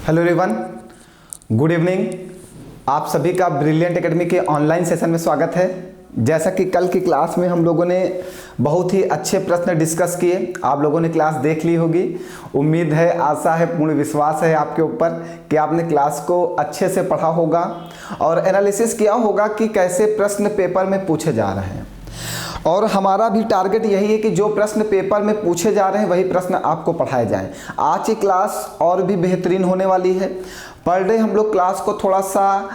Hello everyone, good evening. आप सभी का ब्रिलियंट एकेडमी के ऑनलाइन सेशन में स्वागत है। जैसा कि कल की क्लास में हम लोगों ने बहुत ही अच्छे प्रश्न डिस्कस किए, आप लोगों ने क्लास देख ली होगी। उम्मीद है, आशा है, पूर्ण विश्वास है आपके ऊपर कि आपने क्लास को अच्छे से पढ़ा होगा और एनालिसिस किया होगा कि कैसे प्रश्न पेपर में पूछे जा रहे हैं। और हमारा भी टारगेट यही है कि जो प्रश्न पेपर में पूछे जा रहे हैं वही प्रश्न आपको पढ़ाए जाएं। आज की क्लास और भी बेहतरीन होने वाली है। पर डे हम लोग क्लास को थोड़ा सा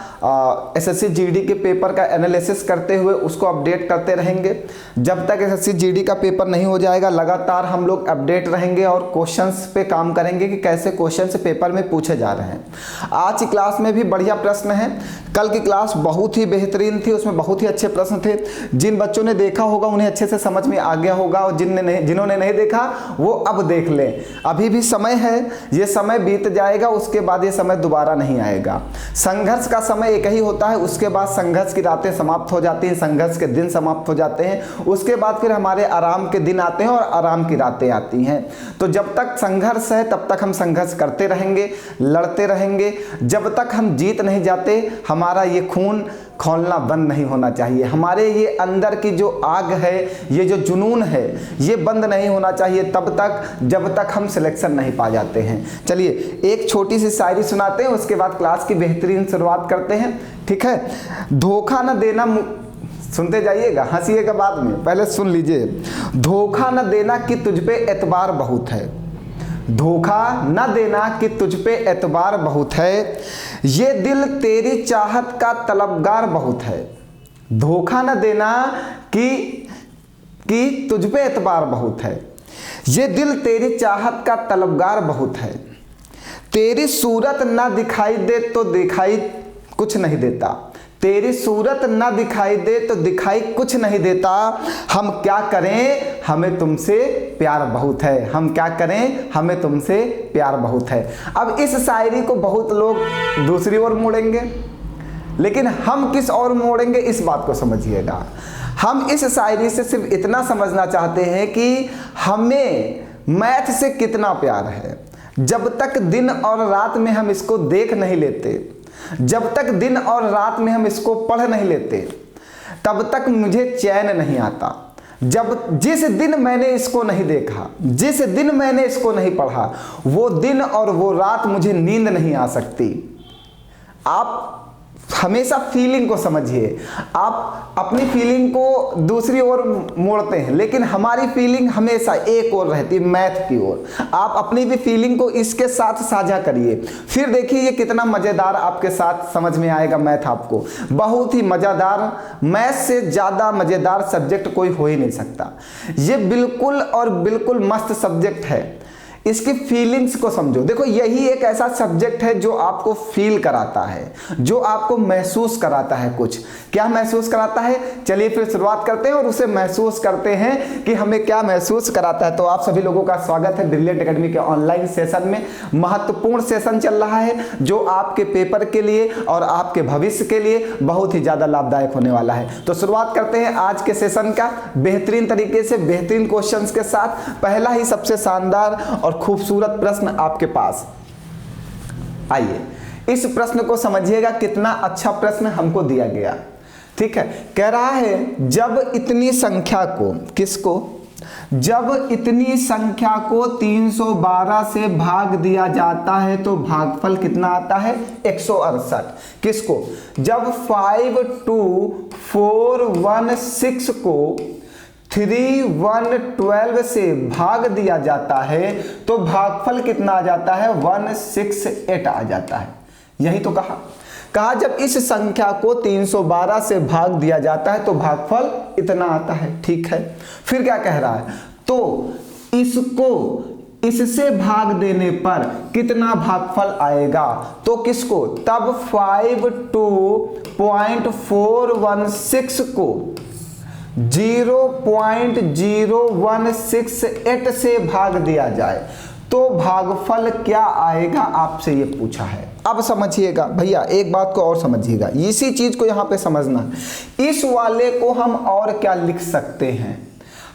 एसएससी जीडी के पेपर का एनालिसिस करते हुए उसको अपडेट करते रहेंगे। जब तक एसएससी जीडी का पेपर नहीं हो जाएगा, लगातार हम लोग अपडेट रहेंगे और क्वेश्चंस पे काम करेंगे कि कैसे क्वेश्चंस पेपर में पूछे जा रहे हैं। आज की क्लास में भी बढ़िया प्रश्न है। कल की क्लास बहुत ही बेहतरीन थी, उसमें बहुत ही अच्छे प्रश्न थे। जिन बच्चों ने देखा होगा उन्हें अच्छे से समझ में आ गया होगा, और जिन्होंने नहीं देखा वो अब देख लें। अभी भी समय है, ये समय बीत जाएगा, उसके बाद ये समय दोबारा नहीं आएगा। संघर्ष का समय एक ही होता है, उसके बाद संघर्ष की रातें समाप्त हो जाती हैं, संघर्ष के दिन समाप्त हो जाते हैं। उसके बाद फिर हमारे आराम के दिन आते हैं और आराम की रातें आती हैं। तो जब तक संघर्ष है तब तक हम संघर्ष करते रहेंगे, लड़ते रहेंगे। जब तक हम जीत नहीं जाते, हमारा ये खून खौलना बंद नहीं होना चाहिए। हमारे ये अंदर की जो आग है, ये जो जुनून है, ये बंद नहीं होना चाहिए तब तक जब तक हम सिलेक्शन नहीं पा जाते हैं। चलिए एक छोटी सी शायरी सुनाते हैं, उसके बाद क्लास की बेहतरीन शुरुआत करते हैं, ठीक है। धोखा न देना, सुनते जाइएगा, हंसिएगा बाद में, पहले सुन लीजिए। धोखा न देना कि तुझ पे एतबार बहुत है, धोखा न देना कि तुझ पे एतबार बहुत है, ये दिल तेरी चाहत का तलबगार बहुत है। धोखा न देना कि तुझ पे एतबार बहुत है, ये दिल तेरी चाहत का तलबगार बहुत है। तेरी सूरत ना दिखाई दे तो दिखाई कुछ नहीं देता, तेरी सूरत ना दिखाई दे तो दिखाई कुछ नहीं देता। हम क्या करें, हमें तुमसे प्यार बहुत है, हम क्या करें, हमें तुमसे प्यार बहुत है। अब इस शायरी को बहुत लोग दूसरी ओर मोड़ेंगे, लेकिन हम किस ओर मोड़ेंगे इस बात को समझिएगा। हम इस शायरी से सिर्फ इतना समझना चाहते हैं कि हमें मैथ से कितना प्यार है। जब तक दिन और रात में हम इसको देख नहीं लेते, जब तक दिन और रात में हम इसको पढ़ नहीं लेते, तब तक मुझे चैन नहीं आता। जिस दिन मैंने इसको नहीं देखा, जिस दिन मैंने इसको नहीं पढ़ा, वो दिन और वो रात मुझे नींद नहीं आ सकती। आप हमेशा फीलिंग को समझिए। आप अपनी फीलिंग को दूसरी ओर मोड़ते हैं, लेकिन हमारी फीलिंग हमेशा एक ओर रहती है, मैथ की ओर। आप अपनी भी फीलिंग को इसके साथ साझा करिए, फिर देखिए ये कितना मज़ेदार आपके साथ समझ में आएगा मैथ आपको। बहुत ही मज़ेदार, मैथ से ज़्यादा मज़ेदार सब्जेक्ट कोई हो ही नहीं सकता। ये बिल्कुल और बिल्कुल मस्त सब्जेक्ट है। इसकी फीलिंग्स को समझो। देखो यही एक ऐसा सब्जेक्ट है जो आपको फील कराता है, जो आपको महसूस कराता है। कुछ क्या महसूस कराता है, चलिए फिर शुरुआत करते हैं और उसे महसूस करते हैं कि हमें क्या महसूस कराता है। तो आप सभी लोगों का स्वागत है ब्रिलियंट एकेडमी के ऑनलाइन सेशन में। महत्वपूर्ण सेशन चल रहा है जो आपके पेपर के लिए और आपके भविष्य के लिए बहुत ही ज़्यादा लाभदायक होने वाला है। तो शुरुआत करते हैं आज के सेशन का बेहतरीन तरीके से, बेहतरीन क्वेश्चंस के साथ। पहला ही सबसे शानदार और खूबसूरत प्रश्न आपके पास। आइए इस प्रश्न को समझिएगा, कितना अच्छा प्रश्न हमको दिया गया। ठीक है, कह रहा है जब इतनी संख्या को, किसको, जब इतनी संख्या को 312 से भाग दिया जाता है तो भागफल कितना आता है, 168। किसको, जब 52416 को 3112 से भाग दिया जाता है तो भागफल कितना आ जाता है, 168 आ जाता है। यही तो कहा जब इस संख्या को 312 से भाग दिया जाता है तो भागफल इतना आता है। ठीक है, फिर क्या कह रहा है, तो इसको इससे भाग देने पर कितना भागफल आएगा, तो किसको, तब 52.416 को 0.0168 से भाग दिया जाए तो भागफल क्या आएगा, आपसे ये पूछा है। अब समझिएगा भैया, एक बात को और समझिएगा, इसी चीज को यहां पे समझना। इस वाले को हम और क्या लिख सकते हैं,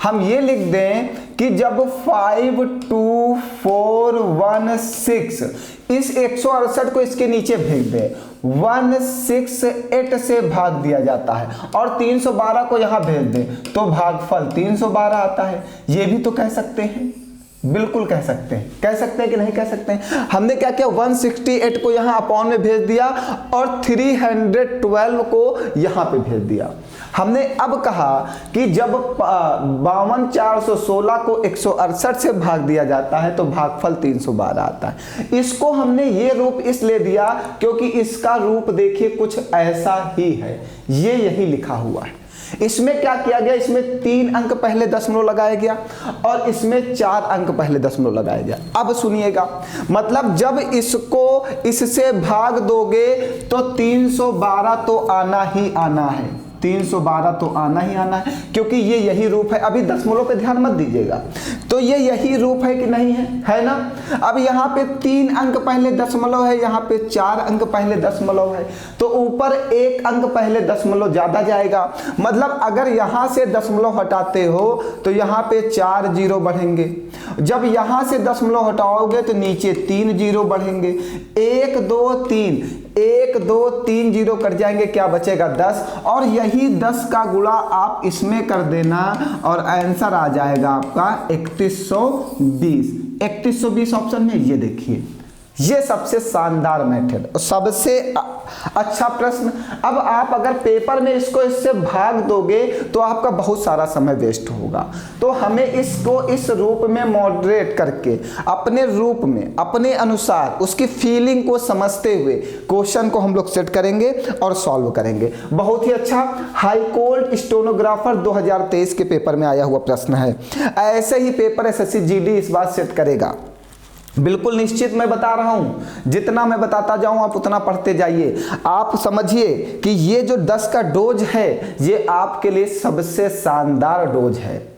हम ये लिख दें कि जब 52416 इस 168 को इसके नीचे भेज दें, 168 से भाग दिया जाता है और 312 को यहां भेज दें तो भागफल 312 आता है। ये भी तो कह सकते हैं, बिल्कुल कह सकते हैं। कह सकते हैं कि नहीं कह सकते हैं? हमने क्या किया, 168 को यहाँ अपॉन में भेज दिया और 312 को यहाँ पे भेज दिया। हमने अब कहा कि जब 52416 को 168 से भाग दिया जाता है तो भागफल 312 आता है। इसको हमने ये रूप इसलिए दिया क्योंकि इसका रूप देखिए कुछ ऐसा ही है, ये यही लिखा हुआ है। इसमें क्या किया गया, इसमें 3 अंक पहले दशमलव लगाया गया और इसमें 4 अंक पहले दशमलव लगाया गया। अब सुनिएगा, मतलब जब इसको इससे भाग दोगे तो 312 तो आना ही आना है, 312 तो आना ही आना है क्योंकि ये यही रूप है। अभी दशमलव पे ध्यान मत दीजिएगा, तो ये यही रूप है कि नहीं है, है ना। अब यहाँ पे 3 अंक पहले दशमलव है, यहाँ पे 4 अंक पहले दशमलव है, तो ऊपर 1 अंक पहले दशमलव ज्यादा जाएगा। मतलब अगर यहाँ से दशमलव हटाते हो तो यहाँ पे 4 जीरो बढ़ेंगे, जब यहाँ से दशमलव हटाओगे तो नीचे 3 जीरो बढ़ेंगे। 1 2 3 1 2 3 जीरो कट जाएंगे, क्या बचेगा 10, और यही 10 का गुणा आप इसमें कर देना और आंसर आ जाएगा आपका 3120। 3120 ऑप्शन में ये देखिए, ये सबसे शानदार मेथड, सबसे अच्छा प्रश्न। अब आप अगर पेपर में इसको इससे भाग दोगे तो आपका बहुत सारा समय वेस्ट होगा, तो हमें इसको इस रूप में मॉडरेट करके अपने रूप में अपने अनुसार उसकी फीलिंग को समझते हुए क्वेश्चन को हम लोग सेट करेंगे और सॉल्व करेंगे। बहुत ही अच्छा हाई कोर्ट स्टेनोग्राफर 2023 के पेपर में आया हुआ प्रश्न है। ऐसे ही पेपर एसएससी जीडी इस बार सेट करेगा, बिल्कुल निश्चित। मैं बता रहा हूं, जितना मैं बताता जाऊं आप उतना पढ़ते जाइए। आप समझिए कि ये जो 10 का डोज है ये आपके लिए सबसे शानदार डोज है।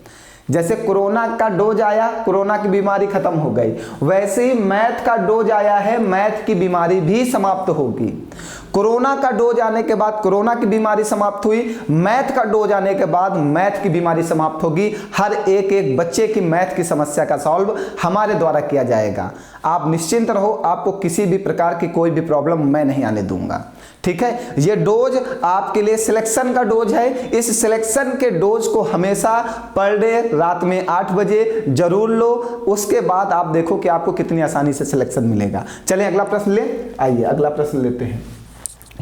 जैसे कोरोना का डोज आया, कोरोना की बीमारी खत्म हो गई, वैसे ही मैथ का डोज आया है, मैथ की बीमारी भी समाप्त होगी। कोरोना का डोज आने के बाद कोरोना की बीमारी समाप्त हुई, मैथ का डोज आने के बाद मैथ की बीमारी समाप्त होगी। हर एक बच्चे की मैथ की समस्या का सॉल्व हमारे द्वारा किया जाएगा। आप निश्चिंत रहो, आपको किसी भी प्रकार की कोई भी प्रॉब्लम मैं नहीं आने दूंगा, ठीक है। ये डोज आपके लिए सिलेक्शन का डोज है। इस सिलेक्शन के डोज को हमेशा पर डे रात में 8 बजे जरूर लो, उसके बाद आप देखो कि आपको कितनी आसानी से सिलेक्शन मिलेगा। चलिए अगला प्रश्न ले आइए, अगला प्रश्न लेते हैं।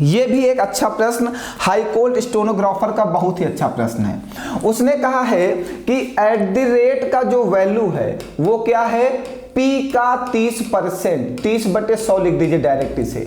ये भी एक अच्छा प्रश्न, हाई कोर्ट स्टेनोग्राफर का बहुत ही अच्छा प्रश्न है। उसने कहा है कि @ का जो वैल्यू है वो क्या है, P का 30%, 30/100 लिख दीजिए डायरेक्ट इसे,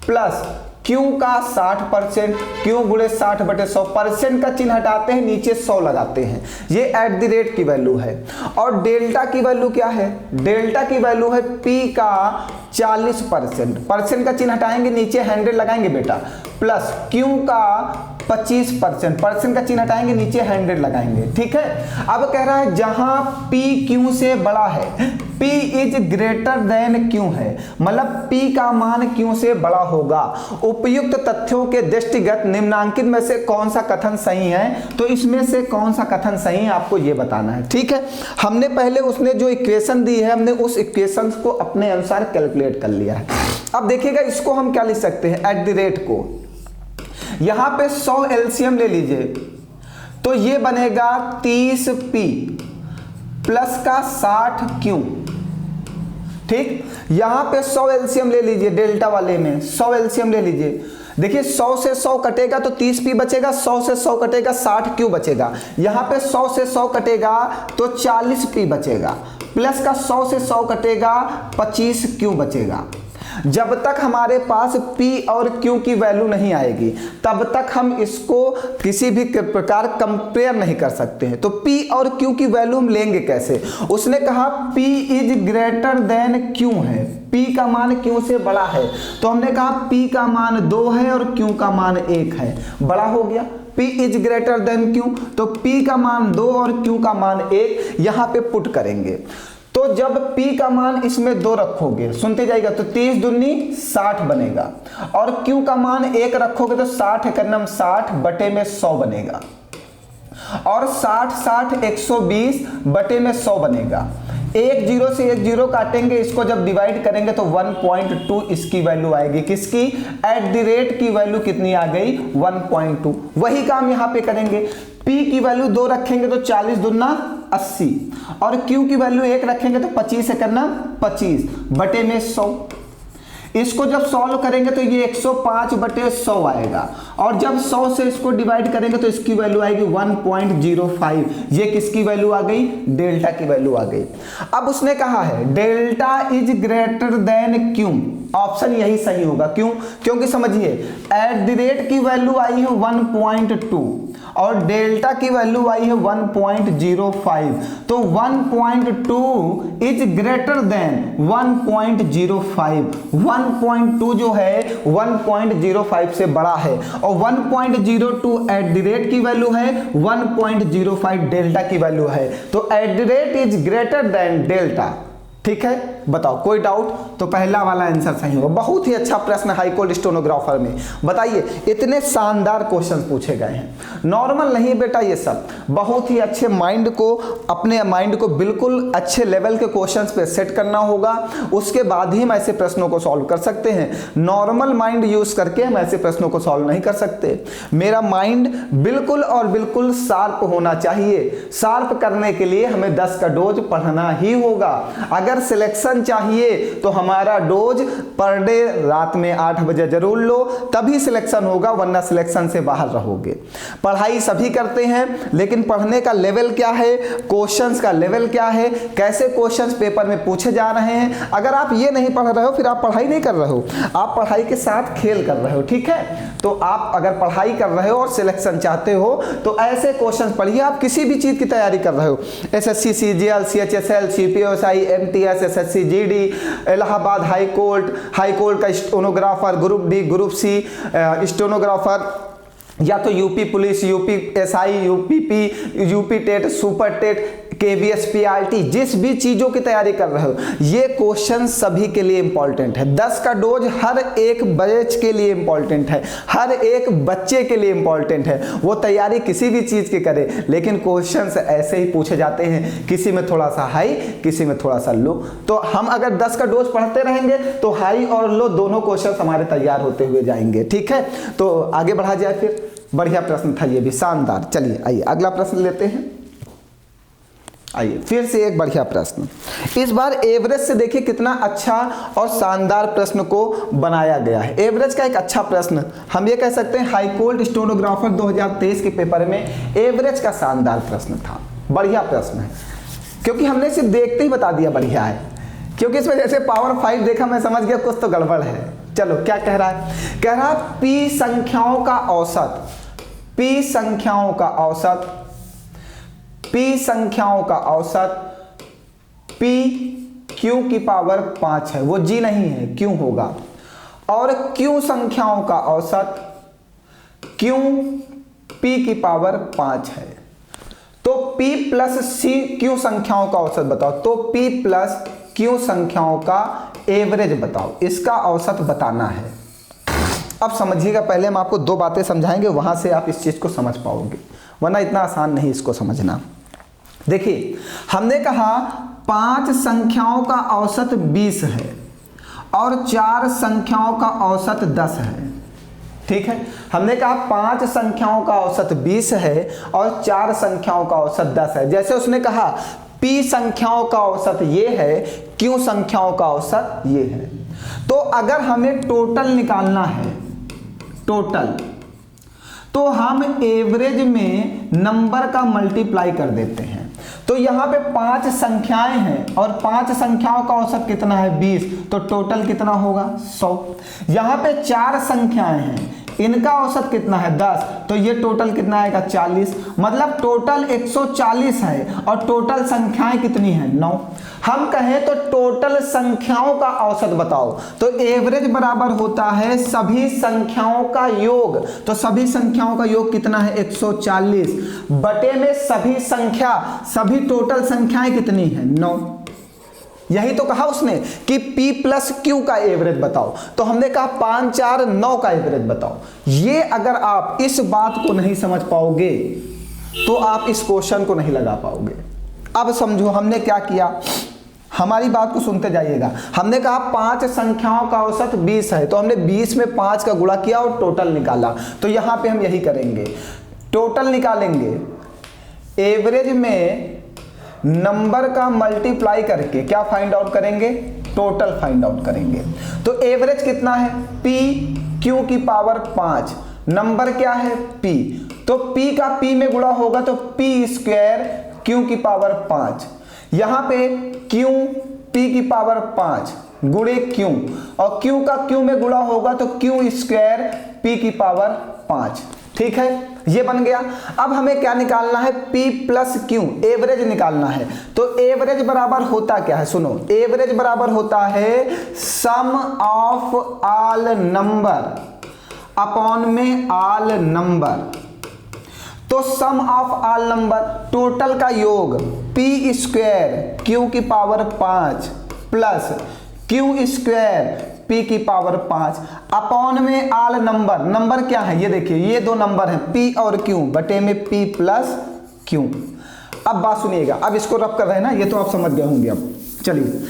प्लस Q का 60%, Q गुणे 60/100, परसेंट का चिन्ह हटाते हैं, नीचे 100 लगाते हैं। ये @ की वैल्यू है। और डेल्टा की वैल्यू क्या है, डेल्टा की वैल्यू है P का 40%, परसेंट का चिन्ह हटाएंगे, नीचे 100 लगाएंगे बेटा, प्लस Q का 25%, परसेंट का चिन्ह हटाएंगे, नीचे 100 लगाएंगे, ठीक है। अब कह रहा है जहां P Q से बड़ा है, P is greater than Q है, मतलब P का मान Q से बड़ा होगा। उपयुक्त तथ्यों के दृष्टिगत निम्नांकित में से कौन सा कथन सही है, तो इसमें से कौन सा कथन सही है आपको ये बताना है, ठीक है। हमने पहले उसने जो इक्वेशन दी है, हमने उस इक्वेशन को अपने अनुसार कैलकुलेट कर लिया है। अब देखिएगा इसको हम क्या लिख सकते हैं, @ को यहां पे 100 एलसीएम ले लीजिए तो ये बनेगा 30P प्लस का 60Q, ठीक। यहां पे 100 एलसीएम ले लीजिए, डेल्टा वाले में 100 एलसीएम ले लीजिए। देखिए 100 से 100 कटेगा तो 30P बचेगा, 100 से 100 कटेगा 60Q बचेगा। यहां पे 100 से 100 कटेगा तो 40P बचेगा, प्लस का 100 से 100 कटेगा 25Q बचेगा। जब तक हमारे पास P और Q की वैल्यू नहीं आएगी तब तक हम इसको किसी भी प्रकार कंपेयर नहीं कर सकते हैं। तो P और Q की वैल्यू हम लेंगे कैसे, उसने कहा P is greater than Q है, P का मान Q से बड़ा है, तो हमने कहा P का मान 2 है और Q का मान 1 है, बड़ा हो गया। P is greater than Q, तो P का मान 2 और Q का मान 1 यहाँ पे पुट करेंगे। तो जब P का मान इसमें 2 रखोगे, सुनते जाइएगा, तो 30 दूनी 60 बनेगा, और Q का मान 1 रखोगे तो 60 × 60 बटे में 100 बनेगा। और 60 60 120 बटे में 100 बनेगा। एक जीरो से एक जीरो काटेंगे, इसको जब डिवाइड करेंगे तो 1.2 इसकी वैल्यू आएगी। किसकी? एट द रेट की वैल्यू कितनी आ गई? 1.2। वही काम यहां पे करेंगे। P की वैल्यू 2 रखेंगे तो 40 दूना 80 और Q की वैल्यू 1 रखेंगे तो 25 से करना 25 बटे में 100। इसको जब सॉल्व करेंगे तो ये 105 बटे 100 आएगा और जब 100 से इसको डिवाइड करेंगे तो इसकी वैल्यू आएगी 1.05। ये किसकी वैल्यू आ गई? डेल्टा की वैल्यू आ गई। अब उसने कहा है delta is greater than Q. Option यही सही होगा। क्यों? क्योंकि समझिए एट द रेट की वैल्यू आई है 1.2 और डेल्टा की वैल्यू आई है 1.05, तो 1.2 इज ग्रेटर देन 1.05। 1.2 जो है 1.05 से बड़ा है और 1.02 एट द रेट की वैल्यू है, 1.05 डेल्टा की वैल्यू है, तो eight the rate is greater than delta. ठीक है, बताओ कोई डाउट? तो पहला वाला आंसर सही होगा। बहुत ही अच्छा प्रश्न हाई कोर्ट स्टेनोग्राफर में। बताइए इतने शानदार क्वेश्चन पूछे गए हैं, नॉर्मल नहीं बेटा ये सब। बहुत ही अच्छे माइंड को, अपने माइंड को बिल्कुल अच्छे लेवल के क्वेश्चंस पे सेट करना होगा, उसके बाद ही हम ऐसे प्रश्नों को सॉल्व कर सकते हैं। नॉर्मल माइंड यूज करके हम ऐसे प्रश्नों को सॉल्व नहीं कर सकते। मेरा माइंड बिल्कुल और बिल्कुल शार्प होना चाहिए। शार्प करने के लिए हमें 10 का डोज पढ़ना ही होगा। अगर सिलेक्शन चाहिए तो हमारा डोज पर डे रात में 8 बजे जरूर लो, तभी सिलेक्शन होगा, वरना सिलेक्शन से बाहर रहोगे। पढ़ाई सभी करते हैं, लेकिन पढ़ने का लेवल क्या है, क्वेश्चंस का लेवल क्या है, कैसे क्वेश्चंस पेपर में पूछे जा रहे हैं। अगर आप ये नहीं पढ़ रहे हो फिर आप पढ़ाई नहीं कर रहे हो, आप पढ़ाई के साथ खेल कर रहे हो। ठीक है, तो आप अगर पढ़ाई कर रहे हो और सिलेक्शन चाहते हो तो ऐसे क्वेश्चंस पढ़िए। आप किसी भी चीज की तैयारी कर रहे हो, SSC CGL CHSL CPSI MTS SSC GD, Allahabad high court का stenographer, group D group C stenographer, या तो UP police, UP SI, UPP, UP TET, super TET, KVS PRT, जिस भी चीजों की तैयारी कर रहे हो ये क्वेश्चन सभी के लिए इंपॉर्टेंट है। 10 का डोज हर एक बैच के लिए इंपॉर्टेंट है, हर एक बच्चे के लिए इंपॉर्टेंट है। वो तैयारी किसी भी चीज की करे, लेकिन क्वेश्चंस ऐसे ही पूछे जाते हैं, किसी में थोड़ा सा हाई, किसी में थोड़ा सा लो। तो हम अगर 10 का डोज पढ़ते रहेंगे तो हाई और लो दोनों क्वेश्चन हमारे तैयार होते हुए जाएंगे। ठीक है, तो आगे बढ़ा जाए। फिर बढ़िया प्रश्न था ये भी, शानदार। चलिए आइए अगला प्रश्न लेते हैं। आइए फिर से एक बढ़िया प्रश्न। इस बार एवरेज से देखिए कितना अच्छा और शानदार प्रश्न को बनाया गया है। एवरेज का एक अच्छा प्रश्न, हम ये कह सकते हैं हाई कोर्ट स्टेनोग्राफर 2023 के पेपर में एवरेज का शानदार प्रश्न था। बढ़िया प्रश्न है, क्योंकि हमने सिर्फ देखते ही बता दिया बढ़िया है, क्योंकि इसमें जैसे पावर 5 देखा मैं समझ गया कुछ तो गड़बड़ है। चलो क्या कह रहा है? कह रहा P संख्याओं का औसत, P संख्याओं का औसत, P संख्याओं का औसत P Q की पावर 5 है, वो G नहीं है, Q होगा। और Q संख्याओं का औसत Q P की पावर 5 है। तो P प्लस C Q संख्याओं का औसत बताओ। तो P प्लस Q संख्याओं का एवरेज बताओ, इसका औसत बताना है। अब समझिएगा, पहले हम आपको 2 बातें समझाएंगे, वहां से आप इस चीज को समझ पाओगे, वरना इतना आसान नहीं इसको समझना। देखिए हमने कहा 5 संख्याओं का औसत 20 है और 4 संख्याओं का औसत 10 है। ठीक है, हमने कहा 5 संख्याओं का औसत 20 है और 4 संख्याओं का औसत 10 है। जैसे उसने कहा P संख्याओं का औसत ये है, Q संख्याओं का औसत ये है। तो अगर हमें टोटल निकालना है, टोटल, तो हम एवरेज में नंबर का मल्टीप्लाई कर देते हैं। तो यहाँ पे 5 संख्याएं हैं और 5 संख्याओं का औसत कितना है? 20, तो टोटल कितना होगा? 100। यहाँ पे 4 संख्याएं हैं, इनका औसत कितना है? 10, तो ये टोटल कितना आएगा? 40। मतलब टोटल 140 है और टोटल संख्याएं कितनी हैं? 9। हम कहें तो टोटल संख्याओं का औसत बताओ, तो एवरेज बराबर होता है सभी संख्याओं का योग। तो सभी संख्याओं का योग कितना है? 140 बटे में सभी संख्या, सभी टोटल संख्याएं कितनी है? 9। यही तो कहा उसने कि P प्लस Q का एवरेज बताओ। तो हमने कहा 5 4 9 का एवरेज बताओ। ये अगर आप इस बात को नहीं समझ पाओगे तो आप इस क्वेश्चन को नहीं लगा पाओगे। अब समझो हमने क्या किया, हमारी बात को सुनते जाइएगा। हमने कहा 5 संख्याओं का औसत 20 है, तो हमने 20 में 5 का गुणा किया और टोटल निकाला। तो यहाँ पे हम यही करेंगे, टोटल निकालेंगे, एवरेज में नंबर का मल्टीप्लाई करके क्या फाइंड आउट करेंगे, टोटल फाइंड आउट करेंगे। तो एवरेज कितना है, p q की पावर 5, नंबर क्या है p, तो p का p में गुणा होगा तो p स्क्वायर q की पावर 5, यहाँ पे q p की पावर 5 गुणे q, और q का q में गुणा होगा तो q स्क्वायर p की पावर 5। ठीक है, ये बन गया। अब हमें क्या निकालना है, p प्लस q, एवरेज निकालना है। तो एवरेज बराबर होता क्या है, सुनो, एवरेज बराबर होता है सम ऑफ ऑल नंबर अपॉन में ऑल नंबर। तो सम ऑफ ऑल नंबर, टोटल का योग p स्क्वायर q की power 5 plus q square p की पावर 5 अपॉन में ऑल नंबर, नंबर क्या है ये देखिए, ये दो नंबर हैं p और q बटे में p प्लस q। अब बात सुनिएगा, अब इसको रब कर रहे हैं ना, ये तो आप समझ गए होंगे। अब चलिए,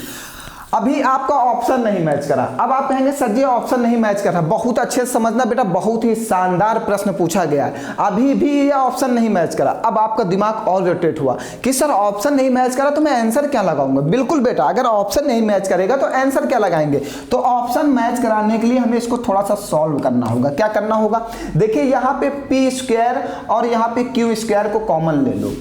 अभी आपका ऑप्शन नहीं मैच करा। अब आप कहेंगे सर जी ऑप्शन नहीं मैच कर रहा, बहुत अच्छे से समझना बेटा, बहुत ही शानदार प्रश्न पूछा गया है, अभी भी ये ऑप्शन नहीं मैच करा। अब आपका दिमाग और रोटेट हुआ कि सर ऑप्शन नहीं मैच करा तो मैं आंसर क्या लगाऊंगा। बिल्कुल बेटा, अगर ऑप्शन नहीं मैच करेगा तो आंसर क्या लगाएंगे। तो ऑप्शन मैच कराने के लिए हमें इसको थोड़ा सा सॉल्व करना होगा। क्या करना होगा, देखिए यहाँ पे p स्क्वायर और यहाँ पे q स्क्वायर को कॉमन ले लो,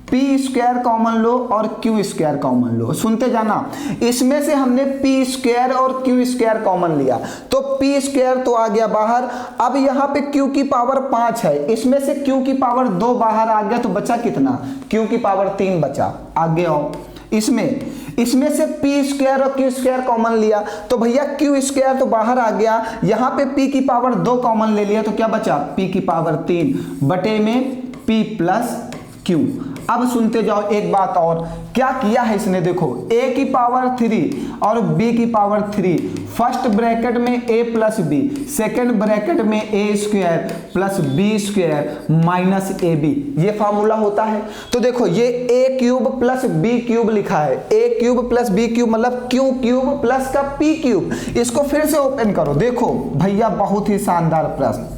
p स्क्वायर कॉमन लो और q स्क्वायर कॉमन लो। सुनते जाना, इसमें से हमने p स्क्वायर और q स्क्वायर कॉमन लिया तो p स्क्वायर तो आ गया बाहर। अब यहाँ पे q की पावर 5 है, इसमें से q की पावर 2 बाहर आ गया तो बचा कितना, q की पावर 3 बचा। आगे आओ, इसमें से p स्क्वायर और q स्क्वायर कॉमन लिया तो भैया q स्क्वायर तो बाहर आ गया, यहाँ पे p की पावर 2 कॉमन ले लिया तो क्या बचा, p की पावर 3 बटे में p प्लस q। अब सुनते जाओ एक बात और, क्या किया है इसने, देखो a की पावर 3 और b की पावर 3, फर्स्ट ब्रैकेट में a plus b, second bracket में a square plus b square minus ab, ये फार्मूला होता है। तो देखो ये a cube plus b cube लिखा है, a cube plus b cube मतलब q क्यूब प्लस का p क्यूब। इसको फिर से ओपन करो, देखो भैया बहुत ही शानदार प्रश्न।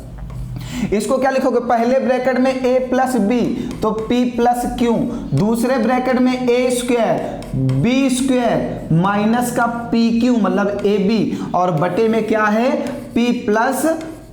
इसको क्या लिखोगे, पहले ब्रैकेट में a प्लस b तो p प्लस q, दूसरे ब्रैकेट में a square b square minus का p q मतलब ab, और बटे में क्या है p प्लस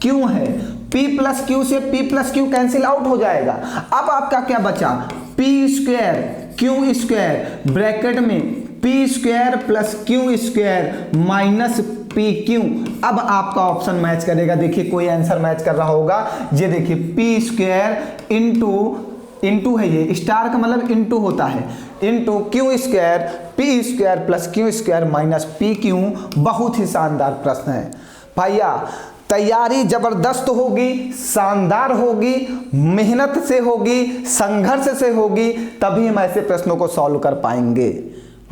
q है। p प्लस q से p plus q cancel out हो जाएगा। अब आपका क्या बचा, p square q square bracket में p square plus q square minus P Q. अब आपका ऑप्शन मैच करेगा, देखिए कोई आंसर मैच कर रहा होगा, ये देखिए पी स्क्वायर इंटू है, ये स्टार का मतलब इंटू होता है, into Q square P square plus Q square minus P Q. बहुत ही शानदार प्रश्न है भैया, तैयारी जबरदस्त होगी, शानदार होगी, मेहनत से होगी, संघर्ष से होगी, तभी हम ऐसे प्रश्नों को सॉल्व कर पाएंगे,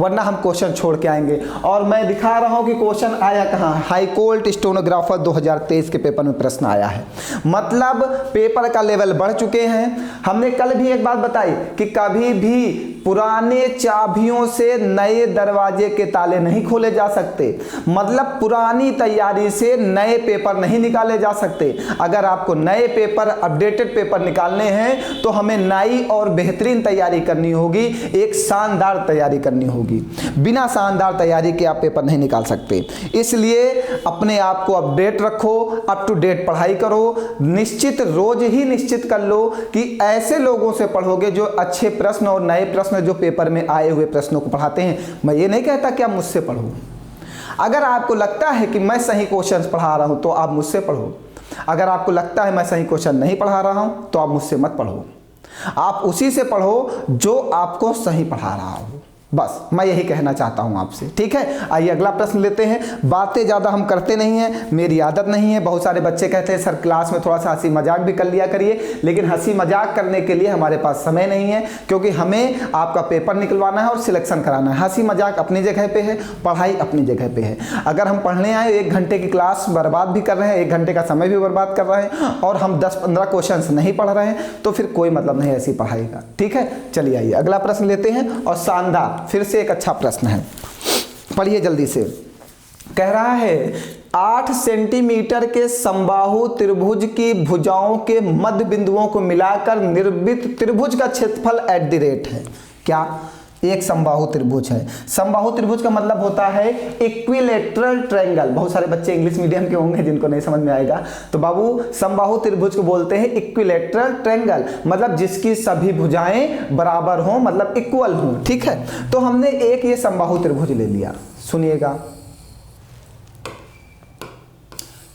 वरना हम क्वेश्चन छोड़ के आएंगे। और मैं दिखा रहा हूं कि क्वेश्चन आया कहां, हाई कोर्ट स्टेनोग्राफर 2023 के पेपर में प्रश्न आया है, मतलब पेपर का लेवल बढ़ चुके हैं। हमने कल भी एक बात बताई कि कभी भी पुराने चाबियों से नए दरवाजे के ताले नहीं खोले जा सकते, मतलब पुरानी तैयारी से नए पेपर नहीं निकाले जा सकते। अगर आपको नए पेपर, अपडेटेड पेपर निकालने हैं तो हमें नई और बेहतरीन तैयारी करनी होगी, एक शानदार तैयारी करनी होगी। बिना शानदार तैयारी के आप पेपर नहीं निकाल सकते। इसलिए अपने आप को अपडेट रखो, अप टू डेट पढ़ाई करो, निश्चित रोज ही निश्चित कर लो कि ऐसे लोगों से पढ़ोगे जो अच्छे प्रश्न और नए प्रश्न जो पेपर में आए हुए प्रश्नों को पढ़ाते हैं। मैं ये नहीं कहता कि आप मुझसे पढ़ो, अगर आपको लगता है कि मैं सही क्वेश्चंस पढ़ा रहा हूं तो आप मुझसे पढ़ो, अगर आपको लगता है मैं सही क्वेश्चन नहीं पढ़ा रहा हूं तो आप मुझसे मत पढ़ो, आप उसी से पढ़ो जो आपको सही पढ़ा रहा हो। बस मैं यही कहना चाहता हूं आपसे, ठीक है। आइए अगला प्रश्न लेते हैं। बातें ज़्यादा हम करते नहीं हैं, मेरी आदत नहीं है। बहुत सारे बच्चे कहते हैं सर क्लास में थोड़ा सा हंसी मजाक भी कर लिया करिए, लेकिन हंसी मजाक करने के लिए हमारे पास समय नहीं है, क्योंकि हमें आपका पेपर निकलवाना है और सिलेक्शन कराना है। हंसी मजाक अपनी जगह पे है, पढ़ाई अपनी जगह पे है। अगर हम पढ़ने आए 1 घंटे की क्लास बर्बाद भी कर रहे हैं, 1 घंटे का समय भी बर्बाद कर रहे हैं और हम 10-15 क्वेश्चन नहीं पढ़ रहे हैं, तो फिर कोई मतलब नहीं ऐसी पढ़ाई का, ठीक है। चलिए आइए अगला प्रश्न लेते हैं। और शानदार फिर से एक अच्छा प्रश्न है, पढ़िए जल्दी से। कह रहा है 8 सेंटीमीटर के समबाहु त्रिभुज की भुजाओं के मध्य बिंदुओं को मिलाकर निर्मित त्रिभुज का क्षेत्रफल एट द रेट है। क्या? एक समबाहु त्रिभुज है। समबाहु त्रिभुज का मतलब होता है इक्विलेटरल ट्रायंगल। बहुत सारे बच्चे इंग्लिश मीडियम के होंगे जिनको नहीं समझ में आएगा, तो बाबू समबाहु त्रिभुज को बोलते हैं इक्विलेटरल ट्रायंगल, मतलब जिसकी सभी भुजाएं बराबर हों, मतलब इक्वल हों, ठीक है। तो हमने एक ये समबाहु त्रिभुज ले लिया, सुनिएगा,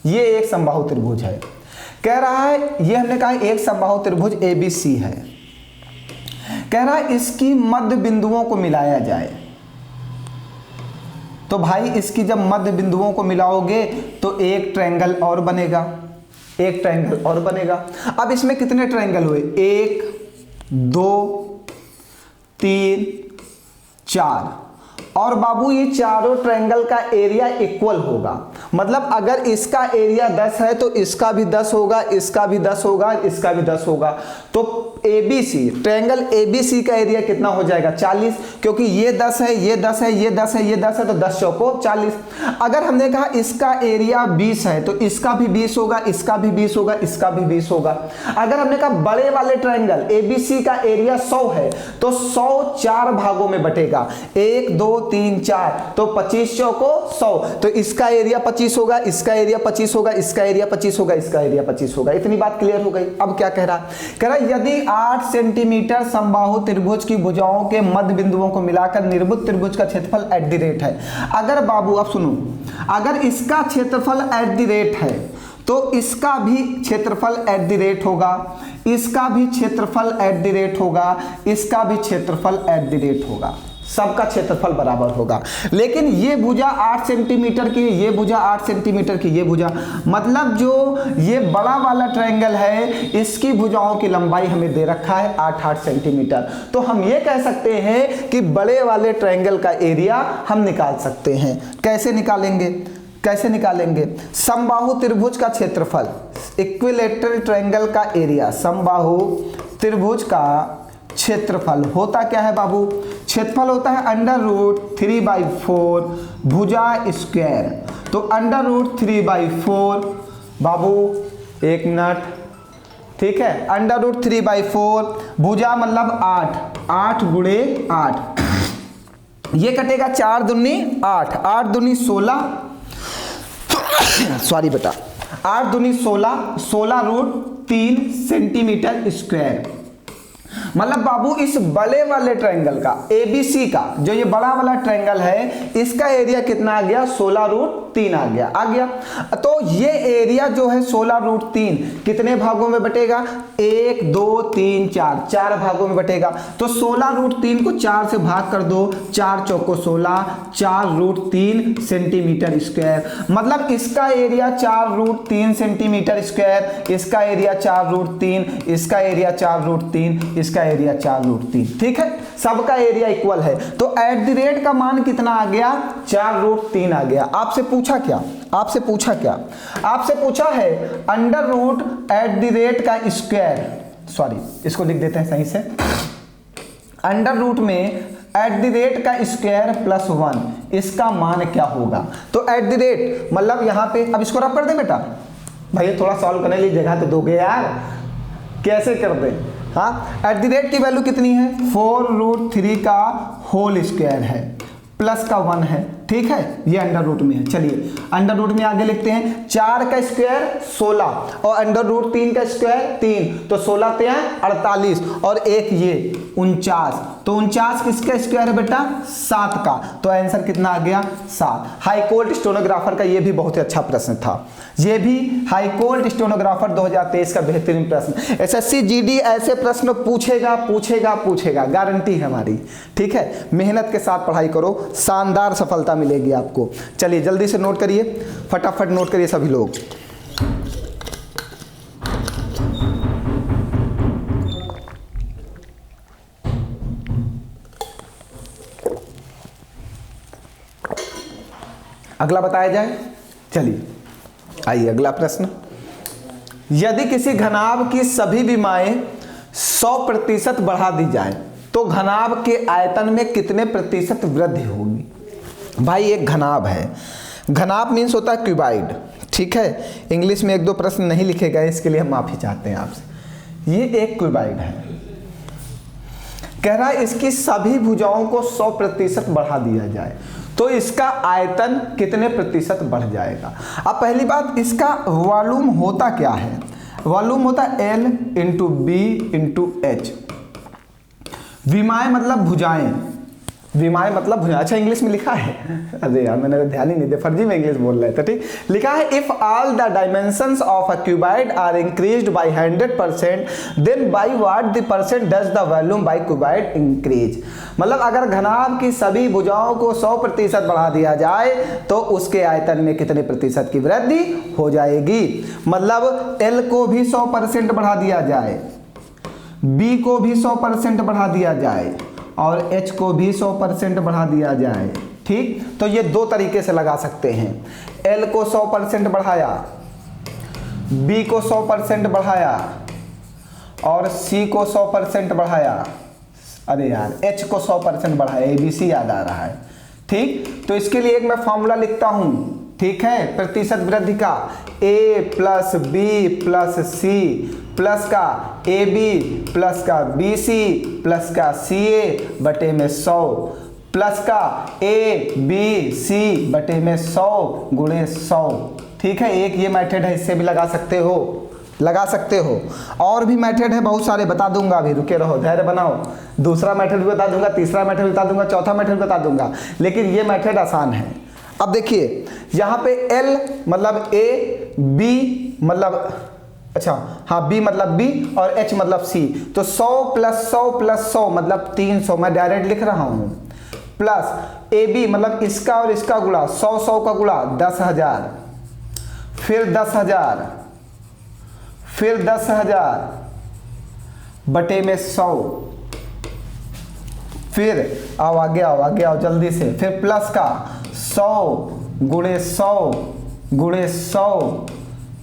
ये एक समबाहु त्रिभुज है। कह रहा है ये हमने कहा एक समबाहु त्रिभुज ABC है। कह रहा है इसकी मध्य बिंदुओं को मिलाया जाए। तो भाई इसकी जब मध्य बिंदुओं को मिलाओगे तो एक ट्रायंगल और बनेगा, एक ट्रायंगल और बनेगा। अब इसमें कितने ट्रायंगल हुए? 1 2 3 4। और बाबू ये चारों ट्रायंगल का एरिया इक्वल होगा, मतलब अगर इसका एरिया 10 है तो इसका भी 10 होगा, इसका भी 10 होगा, इसका भी 10 होगा। तो ABC ट्रायंगल ABC का एरिया कितना हो जाएगा? 40, क्योंकि ये 10 है, ये 10 है, ये 10 है, ये 10 है, तो 10 चौको 40। अगर हमने कहा इसका एरिया 20 है तो इसका भी 20 होगा, इसका भी 20 होगा, इसका भी 20 होगा। अगर हमने कहा बड़े वाले ट्रायंगल ABC का एरिया 100 है तो 100 4 भागों में बटेगा, 1 2 3 4, तो 25 चौको 100, तो इसका एरिया 25 होगा, इसका एरिया 25 होगा, इसका एरिया 25 होगा, इसका एरिया 25 होगा। इतनी बात क्लियर हो गई। अब क्या कह रहा? कह रहा यदि 8 सेंटीमीटर समबाहु त्रिभुज की भुजाओं के मध्य बिंदुओं को मिलाकर निर्मित त्रिभुज का क्षेत्रफल एट द रेट है। अगर बाबू अब सुनो, अगर इसका क्षेत्रफल एट द रेट है तो इसका भी क्षेत्रफल एट द रेट होगा, इसका भी क्षेत्रफल एट द रेट होगा, इसका भी क्षेत्रफल एट द रेट होगा, सबका क्षेत्रफल बराबर होगा। लेकिन ये भुजा 8 सेंटीमीटर की, ये भुजा 8 सेंटीमीटर की, ये भुजा, मतलब जो ये बड़ा वाला ट्रायंगल है इसकी भुजाओं की लंबाई हमें दे रखा है 8 सेंटीमीटर। तो हम ये कह सकते हैं कि बड़े वाले ट्रायंगल का एरिया हम निकाल सकते हैं। कैसे निकालेंगे? कैसे निकालेंगे? समबाहु त्रिभुज का क्षेत्रफल, इक्विलेटरल ट्रायंगल का एरिया, समबाहु त्रिभुज का क्षेत्रफल होता क्या है बाबू? क्षेत्रफल होता है √3/4 भुजा स्क्वायर। तो √3/4 बाबू, एक मिनट, ठीक है, √3/4 भुजा मतलब 8 गुणे 8, ये कटेगा 4 दूनी 8, 8 दूनी 16, सॉरी बेटा, 8 दूनी 16, 16√3 सेंटीमीटर स्क्वायर। मतलब बाबू इस बड़े वाले ट्रायंगल का ABC का, जो ये बड़ा वाला ट्रायंगल है, इसका एरिया कितना आ गया? 16√3 आ गया। तो ये एरिया जो है 16√3 कितने भागों में बटेगा? 1 2 3 4, 4 भागों में बटेगा। तो 16√3 को 4 से भाग कर दो, 4 चौको 16, 4√3 सेंटीमीटर स्क्वायर। मतलब इसका एरिया 4√3 सेंटीमीटर स्क्वायर, इसका एरिया 4√3, इसका एरिया 4√3, इसका एरिया 4√3, ठीक है, सबका एरिया इक्वल है। तो एट द रेट का मान कितना आ गया? 4√3 आ गया। आपसे पूछा क्या? आपसे पूछा क्या? आपसे पूछा है under root at the rate का स्क्वायर, सॉरी इसको लिख देते हैं सही से, अंडर रूट में एट द रेट का स्क्वायर प्लस 1, इसका मान क्या होगा? तो एट द रेट मतलब यहाँ पे, अब इसको रब कर दे बेटा, भैया थोड़ा सॉल्व करने लिए जगह तो दोगे यार, कैसे कर दे? हाँ, एट द रेट की वैल्यू कितनी है? 4√3 का होल स्क्वायर है, प्लस का 1 है, ठीक है, ये अंडर रूट में है। चलिए अंडर रूट में आगे लिखते हैं, 4 का स्क्वायर 16 और अंडर रूट 3 का स्क्वायर 3, तो 16 3 48 और एक ये 49, तो 49 किसका स्क्वायर है बेटा? 7 का, तो आंसर कितना आ गया? 7। हाई कोर्ट स्टेनोग्राफर का ये भी बहुत ही अच्छा प्रश्न था, ये भी हाई कोर्ट स्टेनोग्राफर 2023 का बेहतरीन प्रश्न। एसएससी जीडी ऐसे प्रश्न पूछेगा पूछेगा पूछेगा, गारंटी है हमारी, ठीक है। मेहनत के साथ पढ़ाई करो, शानदार सफलता मिलेगी आपको। चलिए जल्दी से नोट करिए, फटाफट नोट करिए सभी लोग। अगला बताया जाए, चलिए आइए अगला प्रश्न। यदि किसी घनाभ की सभी विमाएं 100% बढ़ा दी जाए तो घनाभ के आयतन में कितने प्रतिशत वृद्धि होगी? भाई एक घनाभ है, घनाभ मीन्स होता है क्यूबाइड, ठीक है। इंग्लिश में 1-2 प्रश्न नहीं लिखे गए, इसके लिए हम माफी चाहते हैं आपसे। ये एक क्यूबाइड है, कह रहा है इसकी सभी भुजाओं को 100% बढ़ा दिया जाए तो इसका आयतन कितने प्रतिशत बढ़ जाएगा? अब पहली बात, इसका वॉल्यूम होता क्या है? वॉल्यूम होता है L into B into H. विमाएं मतलब भुजाएं, विमाएं मतलब भुजाएं। अच्छा इंग्लिश में लिखा है, अरे यार मैंने ध्यान ही नहीं दिया, फर्जी में इंग्लिश बोल रहे थे, ठीक। लिखा है if all the dimensions of a cuboid are increased by 100% then by what the percent does the volume by cuboid increase. मतलब अगर घनाभ की सभी भुजाओं को 100% बढ़ा दिया जाए तो उसके आयतन में कितने प्रतिशत की वृद्धि हो जाएगी? मतलब L को भी 100% बढ़ा दिया जाए, B को भी 100% बढ़ा दिया जाए और H को भी 100% बढ़ा दिया जाए, ठीक। तो ये 2 तरीके से लगा सकते हैं। L को 100% बढ़ाया, B को 100% बढ़ाया और C को 100% बढ़ाया, अरे यार H को 100% बढ़ाया, ABC याद आ रहा है, ठीक। तो इसके लिए एक मैं फॉर्मूला लिखता हूं, ठीक है, प्रतिशत वृद्धि का A plus B plus C plus का AB प्लस का BC प्लस का CA बटे में 100 प्लस का ABC बटे में 100 गुणे 100, ठीक है। एक ये मेथड है, इससे भी लगा सकते हो, लगा सकते हो। और भी मेथड है बहुत सारे, बता दूंगा, अभी रुके रहो, धैर्य बनाओ। दूसरा मेथड भी बता दूंगा, तीसरा मेथड भी बता दूंगा, चौथा मेथड बता दूंगा, लेकिन ये मेथड आसान है। अब देखिए यहाँ पे L मतलब A, B मतलब, अच्छा हाँ, B मतलब B और H मतलब C, तो 100 प्लस 100 प्लस 100 मतलब 300, मैं डायरेक्ट लिख रहा हूँ, प्लस AB मतलब इसका और इसका गुणा, 100 का गुणा 10,000, फिर 10,000, फिर 10,000 बटे में 100, फिर आओ आगे आओ, आगे आओ जल्दी से, फिर प्लस का 100 गुणे 100 गुणे 100